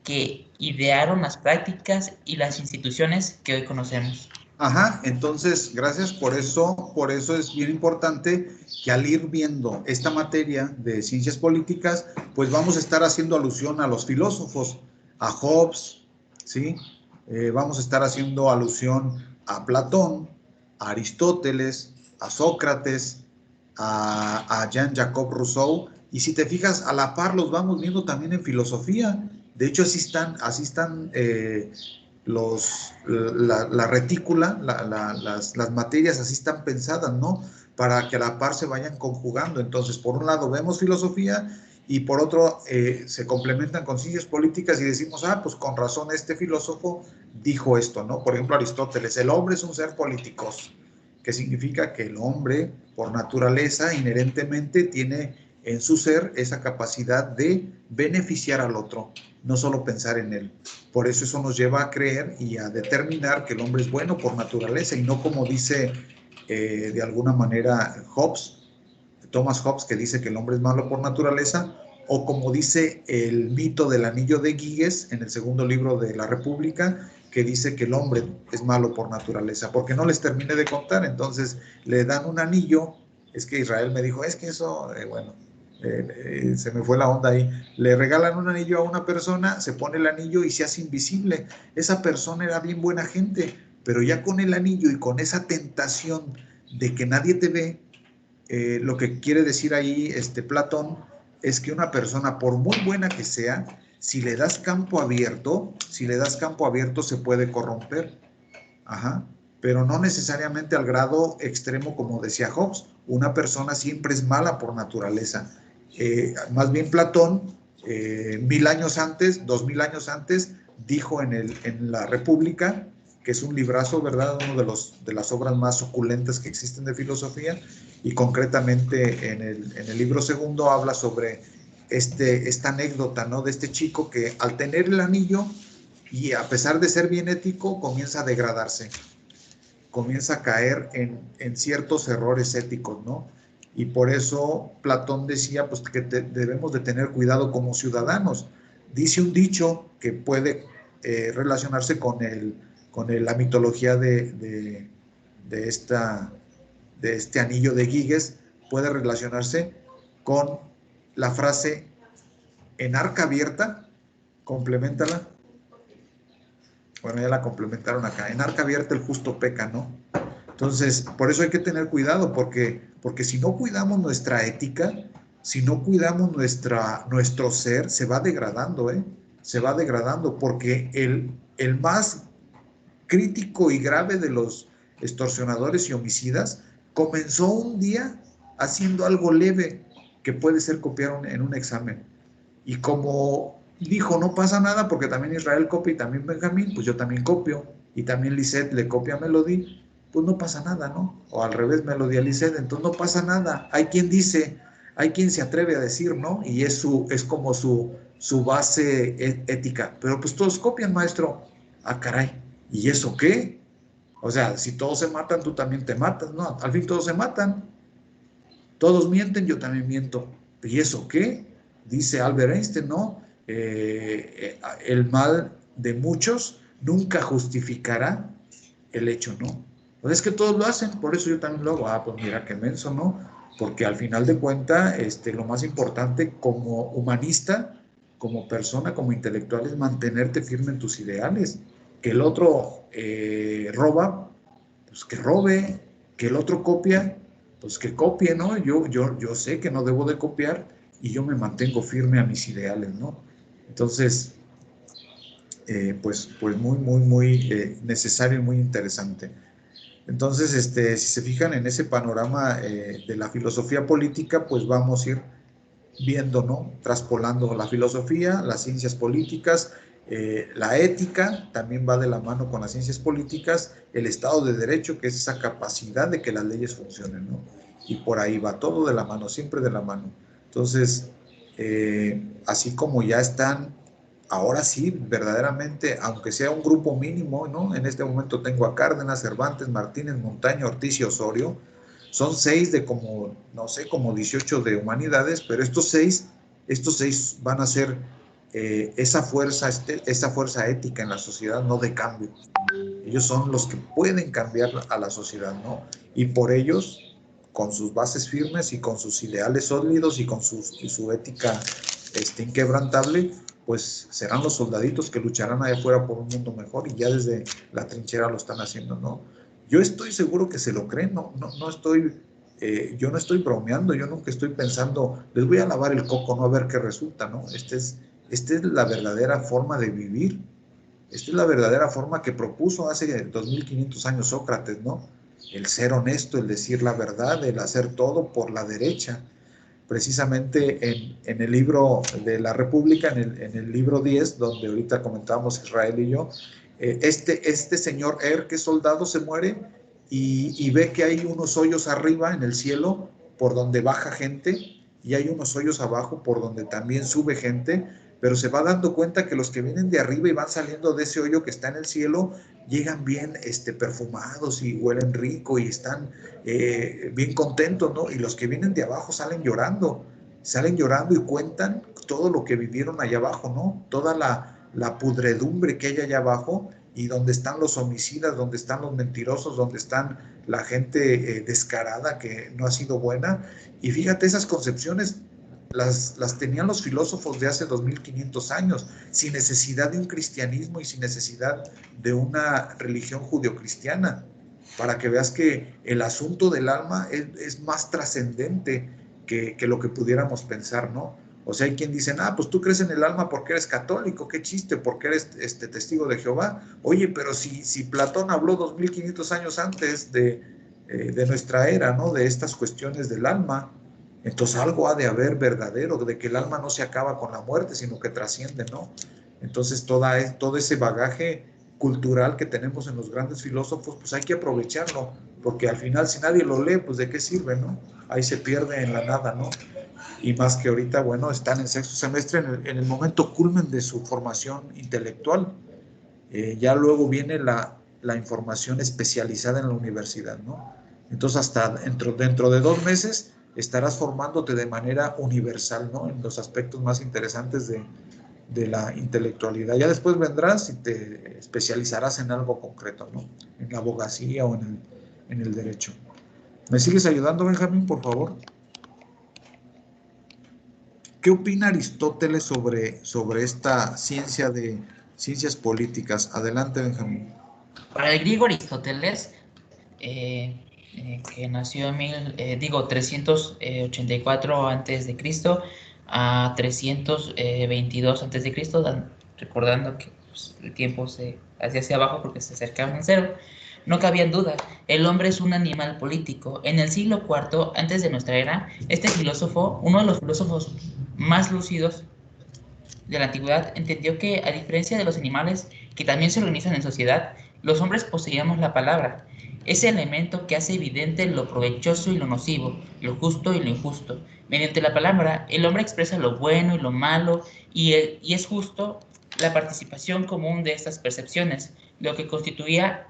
que idearon las prácticas y las instituciones que hoy conocemos. Ajá, entonces, gracias por eso es bien importante que al ir viendo esta materia de ciencias políticas, pues vamos a estar haciendo alusión a los filósofos, a Hobbes, ¿sí? Vamos a estar haciendo alusión a Platón, a Aristóteles, a Sócrates, a Jean-Jacques Rousseau, y si te fijas, a la par los vamos viendo también en filosofía. De hecho, así están la retícula, las materias así están pensadas, ¿no? Para que a la par se vayan conjugando. Entonces, por un lado vemos filosofía y por otro se complementan con ciencias políticas y decimos, pues con razón este filósofo dijo esto, ¿no? Por ejemplo, Aristóteles, el hombre es un ser políticos, que significa que el hombre, por naturaleza, inherentemente tiene en su ser esa capacidad de beneficiar al otro, no solo pensar en él. Por eso nos lleva a creer y a determinar que el hombre es bueno por naturaleza y no como dice de alguna manera Thomas Hobbes, que dice que el hombre es malo por naturaleza, o como dice el mito del anillo de Giges en el segundo libro de la República, que dice que el hombre es malo por naturaleza, porque no les terminé de contar. Entonces le dan un anillo. Es que Israel me dijo, es que eso, se me fue la onda ahí. Le regalan un anillo a una persona, se pone el anillo y se hace invisible. Esa persona era bien buena gente, pero ya con el anillo y con esa tentación de que nadie te ve, lo que quiere decir ahí Platón es que una persona, por muy buena que sea, si le das campo abierto se puede corromper. Ajá. pero no necesariamente al grado extremo como decía Hobbes. Una persona siempre es mala por naturaleza. Más bien Platón, 1000 años antes, 2000 años antes, dijo en la República, que es un librazo, ¿verdad? Uno de las obras más suculentas que existen de filosofía, y concretamente en el libro segundo habla sobre esta anécdota, ¿no? De este chico que al tener el anillo y a pesar de ser bien ético, comienza a degradarse, comienza a caer en ciertos errores éticos, ¿no? Y por eso Platón decía pues, que debemos de tener cuidado como ciudadanos. Dice un dicho que puede relacionarse con la mitología de este anillo de Giges, puede relacionarse con la frase en arca abierta, complementala. Bueno, ya la complementaron acá. En arca abierta el justo peca, ¿no? Entonces, por eso hay que tener cuidado, porque si no cuidamos nuestra ética, si no cuidamos nuestro ser, se va degradando, ¿eh? Se va degradando, porque el más crítico y grave de los extorsionadores y homicidas comenzó un día haciendo algo leve que puede ser copiar en un examen. Y como dijo, no pasa nada, porque también Israel copia y también Benjamín, pues yo también copio, y también Lisette le copia a Melody, pues no pasa nada, ¿no? O al revés, Melody a Lisette, entonces no pasa nada. Hay quien dice, hay quien se atreve a decir, ¿no? Y es como su base ética. Pero pues todos copian, maestro. Ah, caray, ¿y eso qué? O sea, si todos se matan, tú también te matas, ¿no? Al fin todos se matan. Todos mienten, yo también miento. ¿Y eso qué? Dice Albert Einstein, ¿no? El mal de muchos nunca justificará el hecho, ¿no? Pues es que todos lo hacen, por eso yo también lo hago. Ah, pues mira qué menso, ¿no? Porque al final de cuentas, lo más importante como humanista, como persona, como intelectual, es mantenerte firme en tus ideales. Que el otro roba, pues que robe, que el otro copia, pues que copie, ¿no? Yo sé que no debo de copiar y yo me mantengo firme a mis ideales, ¿no? Entonces, pues muy, muy, muy necesario y muy interesante. Entonces, si se fijan en ese panorama de la filosofía política, pues vamos a ir viendo, ¿no? Traspolando la filosofía, las ciencias políticas, la ética también va de la mano con las ciencias políticas, el Estado de Derecho, que es esa capacidad de que las leyes funcionen, ¿no? Y por ahí va todo de la mano, siempre de la mano. Entonces, así como ya están, ahora sí, verdaderamente, aunque sea un grupo mínimo, ¿no? En este momento tengo a Cárdenas, Cervantes, Martínez, Montaño, Ortiz y Osorio. Son 6 de como, no sé, como 18 de humanidades, pero estos seis van a ser esa fuerza ética en la sociedad, no de cambio. Ellos son los que pueden cambiar a la sociedad, ¿no? Y por ellos, con sus bases firmes y con sus ideales sólidos y con su ética inquebrantable, pues serán los soldaditos que lucharán allá afuera por un mundo mejor, y ya desde la trinchera lo están haciendo, ¿no? Yo estoy seguro que se lo creen, no estoy, yo no estoy bromeando, yo nunca estoy pensando, les voy a lavar el coco, no a ver qué resulta, ¿no? Esta es la verdadera forma de vivir. Esta es la verdadera forma que propuso hace 2500 años Sócrates, ¿no? El ser honesto, el decir la verdad, el hacer todo por la derecha. Precisamente en el libro de la República, en el libro 10, donde ahorita comentábamos Israel y yo, este señor que es soldado, se muere y ve que hay unos hoyos arriba en el cielo por donde baja gente, y hay unos hoyos abajo por donde también sube gente, pero se va dando cuenta que los que vienen de arriba y van saliendo de ese hoyo que está en el cielo, llegan bien perfumados y huelen rico y están bien contentos, ¿no? Y los que vienen de abajo salen llorando y cuentan todo lo que vivieron allá abajo, ¿no? Toda la pudredumbre que hay allá abajo, y donde están los homicidas, donde están los mentirosos, donde están la gente descarada que no ha sido buena. Y fíjate, esas concepciones las tenían los filósofos de hace 2500 años, sin necesidad de un cristianismo y sin necesidad de una religión judeocristiana, para que veas que el asunto del alma es más trascendente que lo que pudiéramos pensar, ¿no? O sea, hay quien dice, pues tú crees en el alma porque eres católico, qué chiste, porque eres testigo de Jehová. Oye, pero si Platón habló 2500 años antes de nuestra era, ¿no? De estas cuestiones del alma, entonces algo ha de haber verdadero, de que el alma no se acaba con la muerte, sino que trasciende, ¿no? Entonces todo ese bagaje cultural que tenemos en los grandes filósofos, pues hay que aprovecharlo, porque al final si nadie lo lee, pues de qué sirve, ¿no? Ahí se pierde en la nada, ¿no? Y más que ahorita, bueno, están en sexto semestre, en el momento culmen de su formación intelectual. Ya luego viene la información especializada en la universidad, ¿no? Entonces, hasta dentro de 2 meses estarás formándote de manera universal, ¿no? En los aspectos más interesantes de la intelectualidad. Ya después vendrás y te especializarás en algo concreto, ¿no? En la abogacía o en el derecho. ¿Me sigues ayudando, Benjamín, por favor? ¿Qué opina Aristóteles sobre esta ciencia de ciencias políticas? Adelante, Benjamín. Para el griego Aristóteles, que nació en 384 antes de Cristo a 322 antes de Cristo, recordando que pues, el tiempo se hacía hacia abajo porque se acercaba al cero. No cabía duda, el hombre es un animal político. En el siglo IV antes de nuestra era, este filósofo, uno de los filósofos más lúcidos de la antigüedad, entendió que, a diferencia de los animales que también se organizan en sociedad, los hombres poseíamos la palabra, ese elemento que hace evidente lo provechoso y lo nocivo, lo justo y lo injusto. Mediante la palabra, el hombre expresa lo bueno y lo malo, y es justo la participación común de estas percepciones, lo que constituirá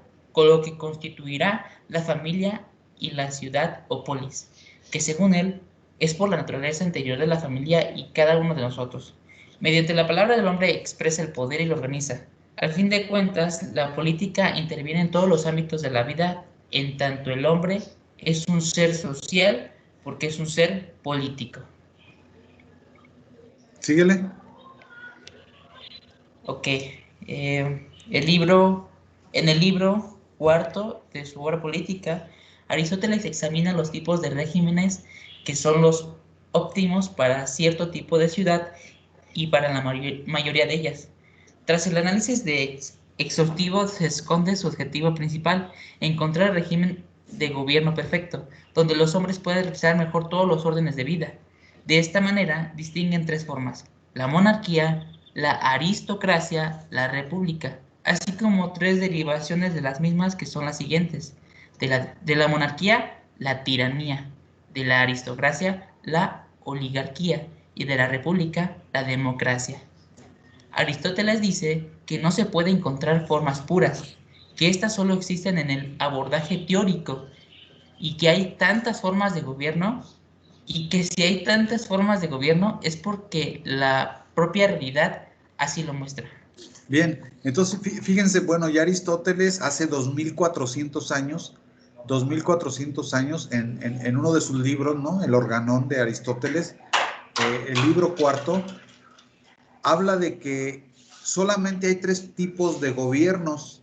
la familia y la ciudad o polis, que según él es por la naturaleza interior de la familia y cada uno de nosotros. Mediante la palabra del hombre expresa el poder y lo organiza. Al fin de cuentas, la política interviene en todos los ámbitos de la vida, en tanto el hombre es un ser social porque es un ser político. Síguele. Ok. En el libro cuarto de su obra política, Aristóteles examina los tipos de regímenes que son los óptimos para cierto tipo de ciudad y para la mayoría de ellas. Tras el análisis exhaustivo se esconde su objetivo principal, encontrar el régimen de gobierno perfecto, donde los hombres pueden realizar mejor todos los órdenes de vida. De esta manera distinguen 3 formas: la monarquía, la aristocracia, la república, así como 3 derivaciones de las mismas que son las siguientes: de la monarquía, la tiranía; de la aristocracia, la oligarquía; y de la república, la democracia. Aristóteles dice que no se puede encontrar formas puras, que éstas solo existen en el abordaje teórico y que hay tantas formas de gobierno, y que si hay tantas formas de gobierno es porque la propia realidad así lo muestra. Bien, entonces fíjense, bueno, ya Aristóteles hace 2400 años, en uno de sus libros, ¿no? El Organón de Aristóteles, el libro cuarto, habla de que solamente hay 3 tipos de gobiernos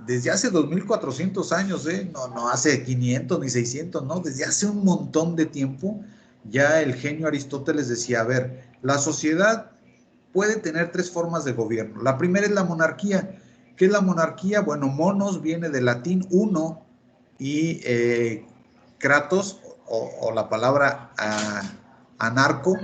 desde hace 2400 años, no hace 500 ni 600, no, desde hace un montón de tiempo. Ya el genio Aristóteles decía, a ver, la sociedad puede tener 3 formas de gobierno. La primera es la monarquía. ¿Qué es la monarquía? Bueno, monos viene del latín uno y kratos o la palabra anarco,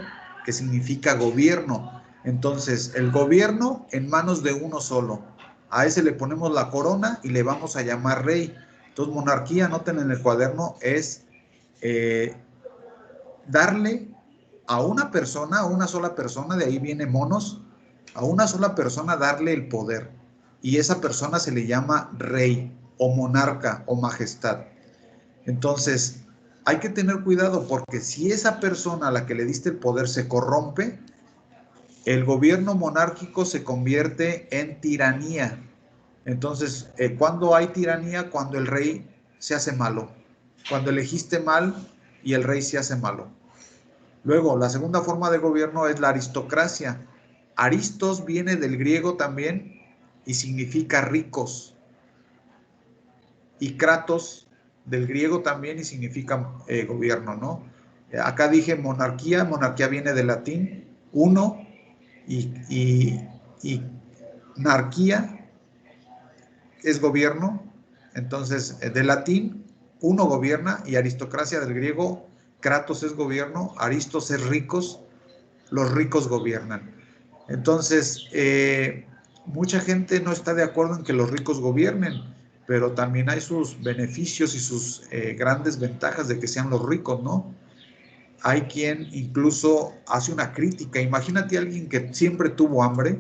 que significa gobierno. Entonces, el gobierno en manos de uno solo. A ese le ponemos la corona y le vamos a llamar rey. Entonces, monarquía, anoten en el cuaderno, es darle a una persona, a una sola persona, de ahí viene monos, a una sola persona darle el poder. Y esa persona se le llama rey o monarca o majestad. Entonces, hay que tener cuidado porque si esa persona a la que le diste el poder se corrompe, el gobierno monárquico se convierte en tiranía. Entonces, ¿cuándo hay tiranía? Cuando el rey se hace malo. Cuando elegiste mal y el rey se hace malo. Luego, la segunda forma de gobierno es la aristocracia. Aristos viene del griego también y significa ricos. Y kratos del griego también y significa gobierno, ¿no? Acá dije monarquía, monarquía viene del latín Uno y narquía es gobierno. Entonces, de latín, uno gobierna, y aristocracia del griego, kratos es gobierno, aristos es ricos, los ricos gobiernan. Entonces, mucha gente no está de acuerdo en que los ricos gobiernen, pero también hay sus beneficios y sus grandes ventajas de que sean los ricos, ¿no? Hay quien incluso hace una crítica. Imagínate a alguien que siempre tuvo hambre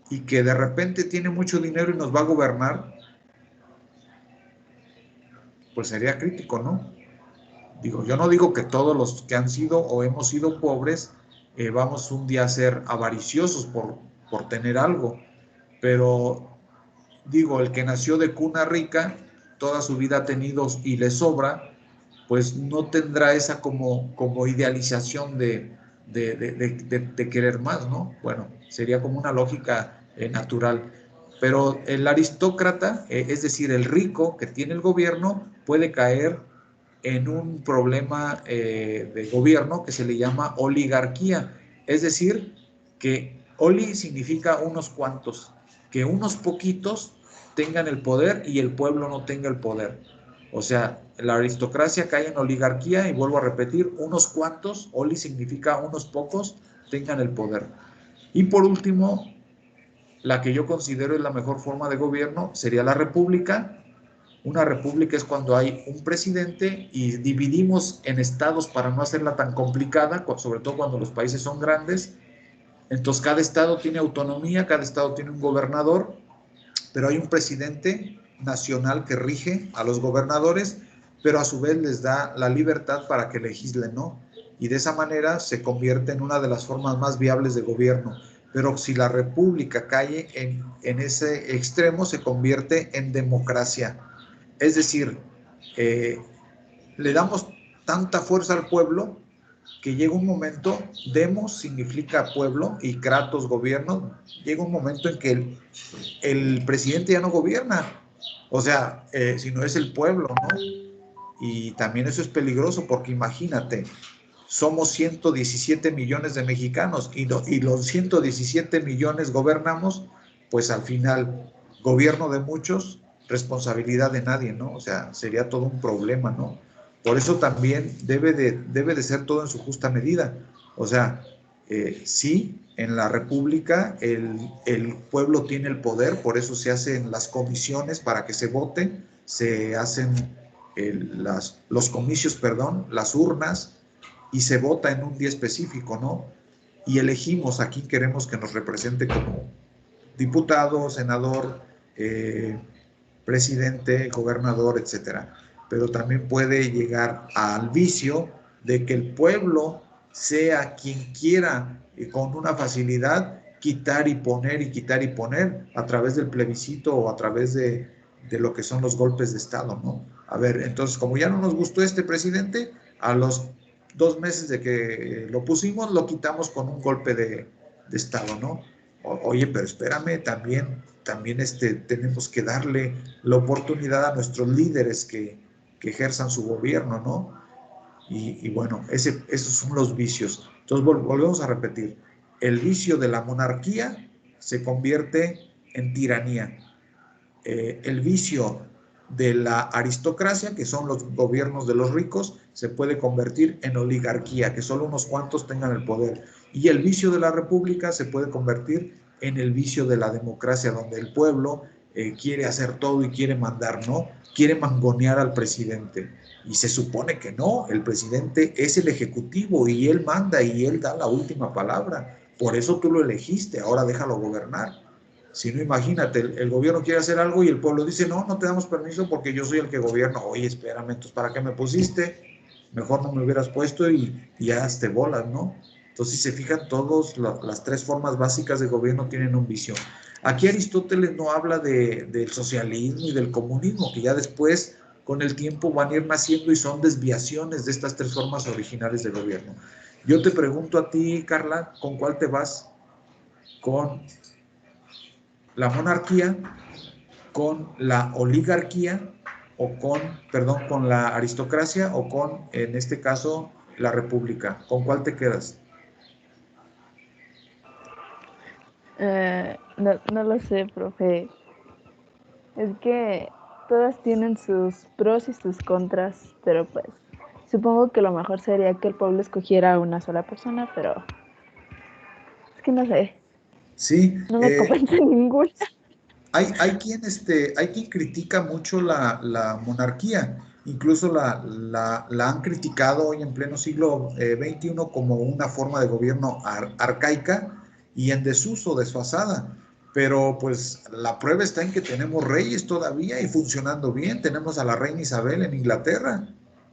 y que de repente tiene mucho dinero y nos va a gobernar, pues sería crítico, ¿no? Digo, yo no digo que todos los que han sido o hemos sido pobres vamos un día a ser avariciosos por tener algo, pero digo, el que nació de cuna rica, toda su vida ha tenido y le sobra, pues no tendrá esa como idealización de querer más, ¿no? Bueno, sería como una lógica natural. Pero el aristócrata, es decir, el rico que tiene el gobierno, puede caer en un problema de gobierno que se le llama oligarquía. Es decir, que oli significa unos cuantos, que unos poquitos tengan el poder y el pueblo no tenga el poder. O sea, la aristocracia cae en oligarquía y vuelvo a repetir, unos cuantos, oli significa unos pocos, tengan el poder. Y por último, la que yo considero es la mejor forma de gobierno sería la república. Una república es cuando hay un presidente y dividimos en estados para no hacerla tan complicada, sobre todo cuando los países son grandes. Entonces cada estado tiene autonomía, cada estado tiene un gobernador, pero hay un presidente nacional que rige a los gobernadores, pero a su vez les da la libertad para que legislen, ¿no? Y de esa manera se convierte en una de las formas más viables de gobierno. Pero si la república cae en ese extremo, se convierte en democracia. Es decir, eh, le damos tanta fuerza al pueblo que llega un momento, demos significa pueblo y kratos gobierno, llega un momento en que el presidente ya no gobierna, o sea, sino es el pueblo, ¿no? Y también eso es peligroso porque imagínate, somos 117 millones de mexicanos y los 117 millones gobernamos, pues al final, gobierno de muchos, responsabilidad de nadie, ¿no? O sea, sería todo un problema, ¿no? Por eso también debe de ser todo en su justa medida. O sea, sí, en la República el pueblo tiene el poder, por eso se hacen las comisiones para que se vote, se hacen los comicios, perdón, las urnas, y se vota en un día específico, ¿no? Y elegimos a quién queremos que nos represente como diputado, senador, presidente, gobernador, etcétera. Pero también puede llegar al vicio de que el pueblo sea quien quiera con una facilidad quitar y poner y quitar y poner a través del plebiscito o a través de lo que son los golpes de Estado, ¿no? A ver, entonces, como ya no nos gustó este presidente, a los 2 meses de que lo pusimos, lo quitamos con un golpe de Estado, ¿no? Oye, pero espérame, también tenemos que darle la oportunidad a nuestros líderes que ejerzan su gobierno, ¿no? Y bueno, esos son los vicios. Entonces, volvemos a repetir, el vicio de la monarquía se convierte en tiranía. El vicio de la aristocracia, que son los gobiernos de los ricos, se puede convertir en oligarquía, que solo unos cuantos tengan el poder. Y el vicio de la república se puede convertir en el vicio de la democracia, donde el pueblo quiere hacer todo y quiere mandar, ¿no? Quiere mangonear al presidente. Y se supone que no, el presidente es el ejecutivo y él manda y él da la última palabra. Por eso tú lo elegiste, ahora déjalo gobernar. Si no, imagínate, el gobierno quiere hacer algo y el pueblo dice, no, no te damos permiso porque yo soy el que gobierno. Oye, espérame, entonces, ¿para qué me pusiste? Mejor no me hubieras puesto y ya te bolas, ¿no? Entonces, si se fijan, todas las tres formas básicas de gobierno tienen un vicio. Aquí Aristóteles no habla del socialismo y del comunismo, que ya después, con el tiempo, van a ir naciendo y son desviaciones de estas tres formas originales de gobierno. Yo te pregunto a ti, Carla, ¿con cuál te vas? ¿Con la monarquía, con la oligarquía o con la aristocracia o con, en este caso, la república? ¿Con cuál te quedas? No lo sé, profe. Es que todas tienen sus pros y sus contras, pero pues supongo que lo mejor sería que el pueblo escogiera a una sola persona, pero es que no sé, Sí, no me convence ninguna. hay quien critica mucho la monarquía, incluso la han criticado hoy en pleno siglo XXI como una forma de gobierno arcaica y en desuso, desfasada. Pero pues la prueba está en que tenemos reyes todavía y funcionando bien. Tenemos a la reina Isabel en Inglaterra.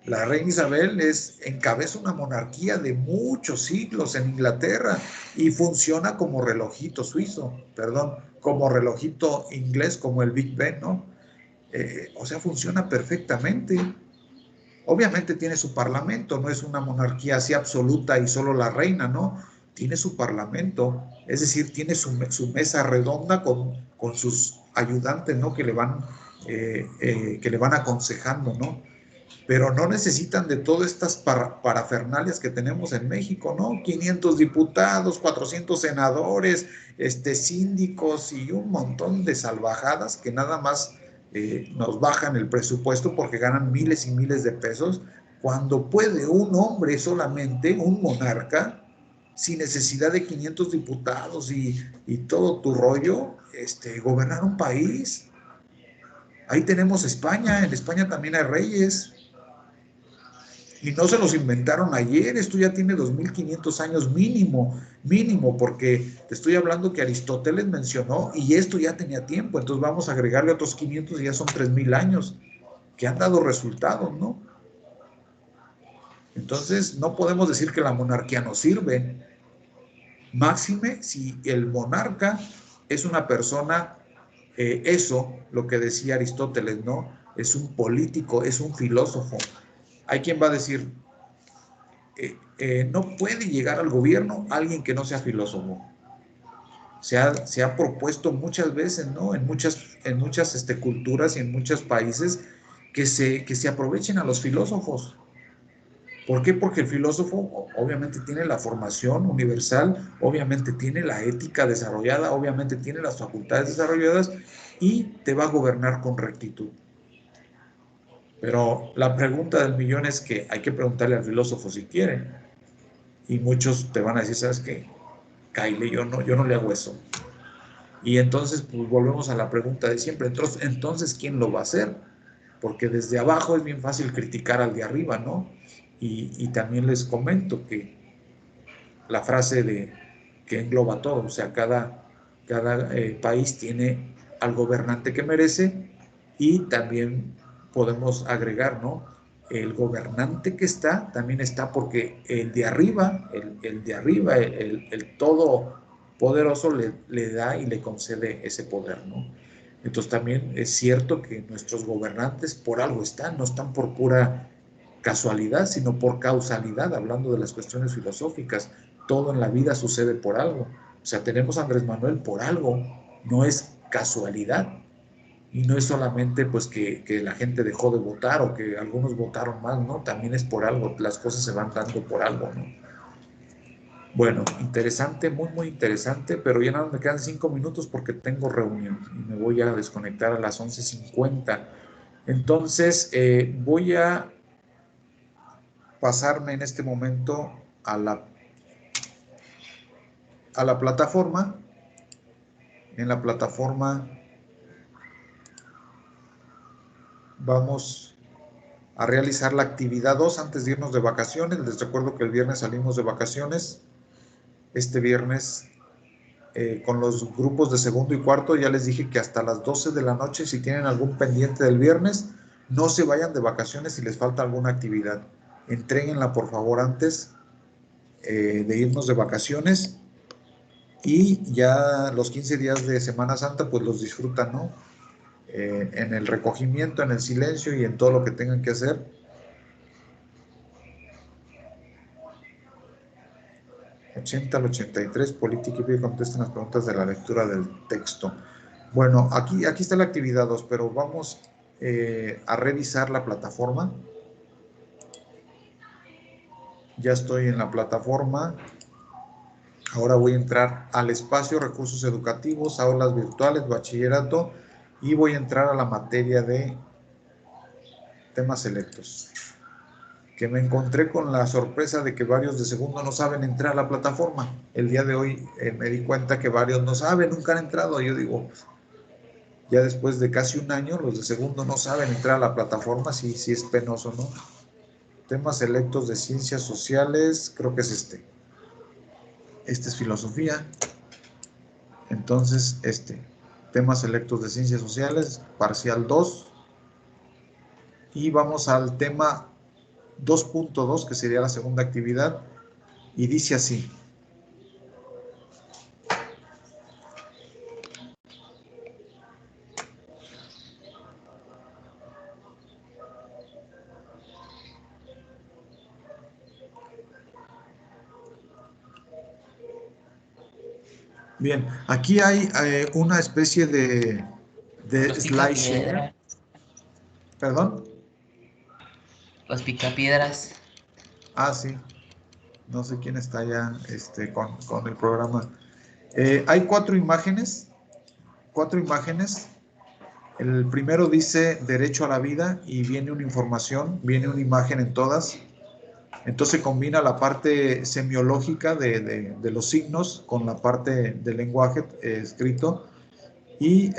La reina Isabel encabeza una monarquía de muchos siglos en Inglaterra y funciona como relojito suizo, perdón, como relojito inglés, como el Big Ben, ¿no? O sea, funciona perfectamente. Obviamente tiene su parlamento, no es una monarquía así absoluta y solo la reina, ¿no? Tiene su parlamento, es decir, tiene su mesa redonda con sus ayudantes, ¿no? Que le van aconsejando, ¿no? Pero no necesitan de todas estas parafernalias que tenemos en México, ¿no? 500 diputados, 400 senadores, síndicos y un montón de salvajadas que nada más nos bajan el presupuesto porque ganan miles y miles de pesos, cuando puede un hombre solamente, un monarca, sin necesidad de 500 diputados y todo tu rollo, gobernar un país. Ahí tenemos España, en España también hay reyes. Y no se los inventaron ayer, esto ya tiene 2500 años mínimo, mínimo, porque te estoy hablando que Aristóteles mencionó, y esto ya tenía tiempo, entonces vamos a agregarle otros 500 y ya son 3000 años, que han dado resultados, ¿no? Entonces no podemos decir que la monarquía no sirve, máxime si el monarca es una persona, eso, lo que decía Aristóteles, ¿no? Es un político, es un filósofo. Hay quien va a decir, no puede llegar al gobierno alguien que no sea filósofo. Se ha propuesto muchas veces, ¿no? En muchas culturas y en muchos países que se aprovechen a los filósofos. ¿Por qué? Porque el filósofo obviamente tiene la formación universal, obviamente tiene la ética desarrollada, obviamente tiene las facultades desarrolladas y te va a gobernar con rectitud. Pero la pregunta del millón es que hay que preguntarle al filósofo si quiere. Y muchos te van a decir, ¿sabes qué? Kyle, yo no le hago eso. Y entonces, pues volvemos a la pregunta de siempre. Entonces, ¿quién lo va a hacer? Porque desde abajo es bien fácil criticar al de arriba, ¿no? Y también les comento que la frase de que engloba todo, o sea, cada país tiene al gobernante que merece y también podemos agregar, ¿no? El gobernante que está también está porque el de arriba, el de arriba, el todopoderoso le da y le concede ese poder, ¿no? Entonces también es cierto que nuestros gobernantes por algo están, no están por pura casualidad, sino por causalidad, hablando de las cuestiones filosóficas. Todo en la vida sucede por algo. O sea, tenemos a Andrés Manuel por algo, no es casualidad. Y no es solamente pues que la gente dejó de votar o que algunos votaron mal, ¿no? También es por algo, las cosas se van dando por algo, ¿no? Bueno, interesante, muy, muy interesante, pero ya nada más me quedan 5 minutos porque tengo reunión y me voy a desconectar a las 11:50. Entonces, voy a pasarme en este momento a la plataforma. En la plataforma vamos a realizar la actividad 2 antes de irnos de vacaciones. Les recuerdo que el viernes salimos de vacaciones. Este viernes con los grupos de segundo y cuarto ya les dije que hasta las 12 de la noche, si tienen algún pendiente del viernes, no se vayan de vacaciones si les falta alguna actividad. Entréguenla por favor antes de irnos de vacaciones y ya los 15 días de Semana Santa pues los disfrutan, ¿no? En el recogimiento, en el silencio y en todo lo que tengan que hacer. 80 al 83, política y contestan las preguntas de la lectura del texto. Bueno, aquí está la actividad 2, pero vamos a revisar la plataforma. Ya estoy en la plataforma. Ahora voy a entrar al espacio recursos educativos, aulas virtuales, bachillerato, y voy a entrar a la materia de temas selectos, que me encontré con la sorpresa de que varios de segundo no saben entrar a la plataforma. El día de hoy me di cuenta que varios no saben, nunca han entrado. Yo digo, ya después de casi un año, los de segundo no saben entrar a la plataforma, sí es penoso, ¿no? Temas selectos de ciencias sociales, creo que es este. Este es filosofía. Entonces, temas selectos de ciencias sociales, parcial 2. Y vamos al tema 2.2, que sería la segunda actividad, y dice así. Bien, aquí hay una especie de Los slideshare. picapiedras. ¿Perdón? Los picapiedras. Ah, sí. No sé quién está ya con el programa. Hay 4 imágenes. 4 imágenes. El primero dice derecho a la vida y viene una información, viene una imagen en todas. Entonces combina la parte semiológica de los signos con la parte del lenguaje escrito y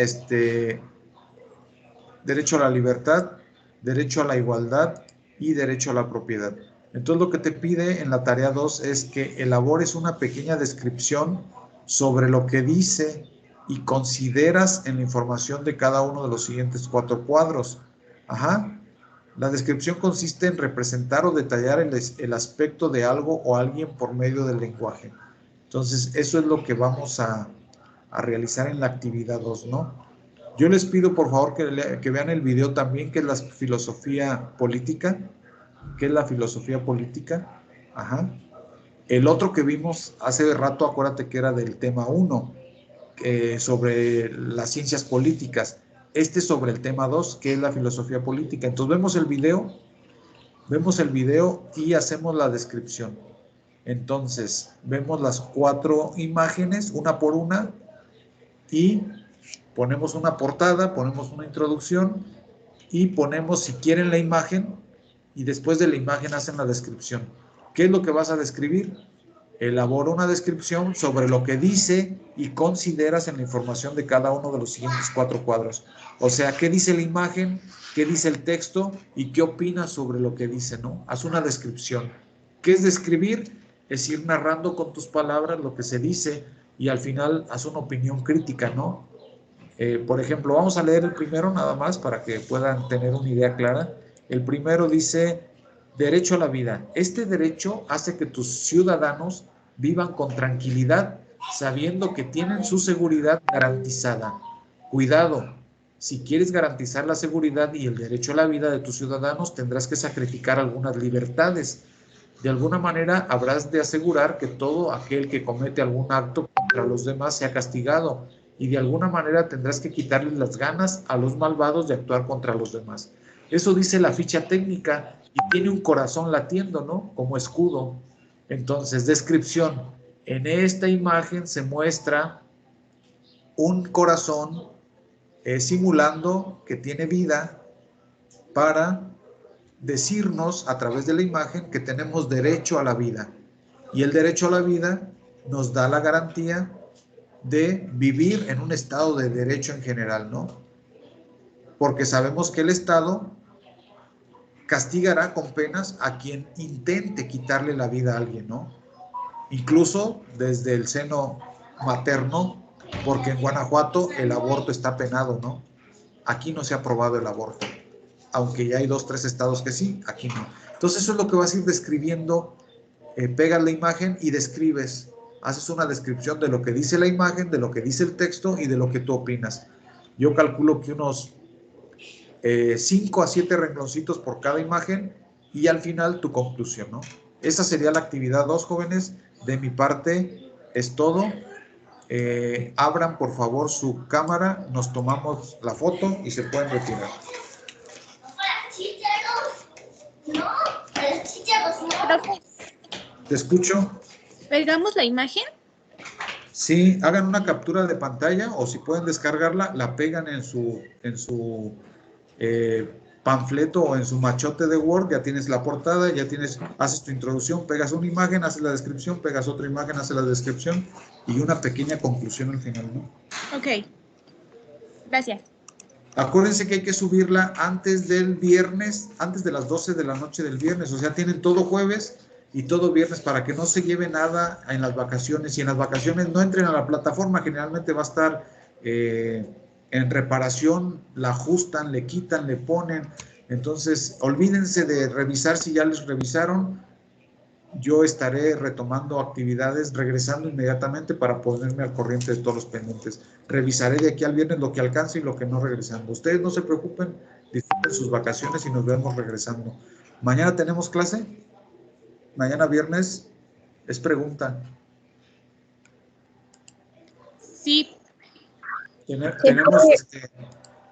derecho a la libertad, derecho a la igualdad y derecho a la propiedad. Entonces lo que te pide en la tarea 2 es que elabores una pequeña descripción sobre lo que dice y consideras en la información de cada uno de los siguientes 4 cuadros. Ajá. La descripción consiste en representar o detallar el aspecto de algo o alguien por medio del lenguaje. Entonces, eso es lo que vamos a realizar en la actividad 2, ¿no? Yo les pido, por favor, que vean el video también, que es la filosofía política. ¿Qué es la filosofía política? Ajá. El otro que vimos hace rato, acuérdate que era del tema 1, sobre las ciencias políticas. Este es sobre el tema 2, que es la filosofía política. Entonces vemos el video y hacemos la descripción. Entonces, vemos las 4 imágenes, una por una, y ponemos una portada, ponemos una introducción y ponemos, si quieren, la imagen, y después de la imagen hacen la descripción. ¿Qué es lo que vas a describir? Elabora una descripción sobre lo que dice y consideras en la información de cada uno de los siguientes 4 cuadros. O sea, ¿qué dice la imagen? ¿Qué dice el texto? ¿Y qué opinas sobre lo que dice, no? Haz una descripción. ¿Qué es describir? Es ir narrando con tus palabras lo que se dice y al final haz una opinión crítica, ¿no? Por ejemplo, vamos a leer el primero nada más para que puedan tener una idea clara. El primero dice, derecho a la vida. Este derecho hace que tus ciudadanos vivan con tranquilidad, sabiendo que tienen su seguridad garantizada. Cuidado, si quieres garantizar la seguridad y el derecho a la vida de tus ciudadanos, tendrás que sacrificar algunas libertades. De alguna manera, habrás de asegurar que todo aquel que comete algún acto contra los demás sea castigado, y de alguna manera tendrás que quitarles las ganas a los malvados de actuar contra los demás. Eso dice la ficha técnica y tiene un corazón latiendo, ¿no? Como escudo. Entonces, descripción. En esta imagen se muestra un corazón simulando que tiene vida para decirnos a través de la imagen que tenemos derecho a la vida. Y el derecho a la vida nos da la garantía de vivir en un estado de derecho en general, ¿no? Porque sabemos que el Estado castigará con penas a quien intente quitarle la vida a alguien, ¿no? Incluso desde el seno materno, porque en Guanajuato el aborto está penado, ¿no? Aquí no se ha aprobado el aborto, aunque ya hay 2, 3 estados que sí, aquí no. Entonces eso es lo que vas a ir describiendo, pegas la imagen y describes, haces una descripción de lo que dice la imagen, de lo que dice el texto y de lo que tú opinas. Yo calculo que unos 5 a 7 rengloncitos por cada imagen y al final tu conclusión, ¿no? Esa sería la actividad 2, jóvenes. De mi parte es todo. Abran por favor su cámara, nos tomamos la foto y se pueden retirar. Profe, ¿Te escucho? ¿pegamos la imagen? Sí, hagan una captura de pantalla o si pueden descargarla, la pegan en su panfleto o en su machote de Word, ya tienes la portada, ya tienes, haces tu introducción, pegas una imagen, haces la descripción, pegas otra imagen, haces la descripción y una pequeña conclusión al final, ¿no? Ok, gracias. Acuérdense que hay que subirla antes del viernes, antes de las 12 de la noche del viernes, o sea, tienen todo jueves y todo viernes para que no se lleve nada en las vacaciones. Y en las vacaciones no entren a la plataforma, generalmente va a estar en reparación, la ajustan, le quitan, le ponen. Entonces, olvídense de revisar si ya les revisaron. Yo estaré retomando actividades, regresando inmediatamente para ponerme al corriente de todos los pendientes. Revisaré de aquí al viernes lo que alcance y lo que no regresando. Ustedes no se preocupen, disfruten sus vacaciones y nos vemos regresando. Mañana tenemos clase. Mañana viernes es pregunta. Sí. Tenemos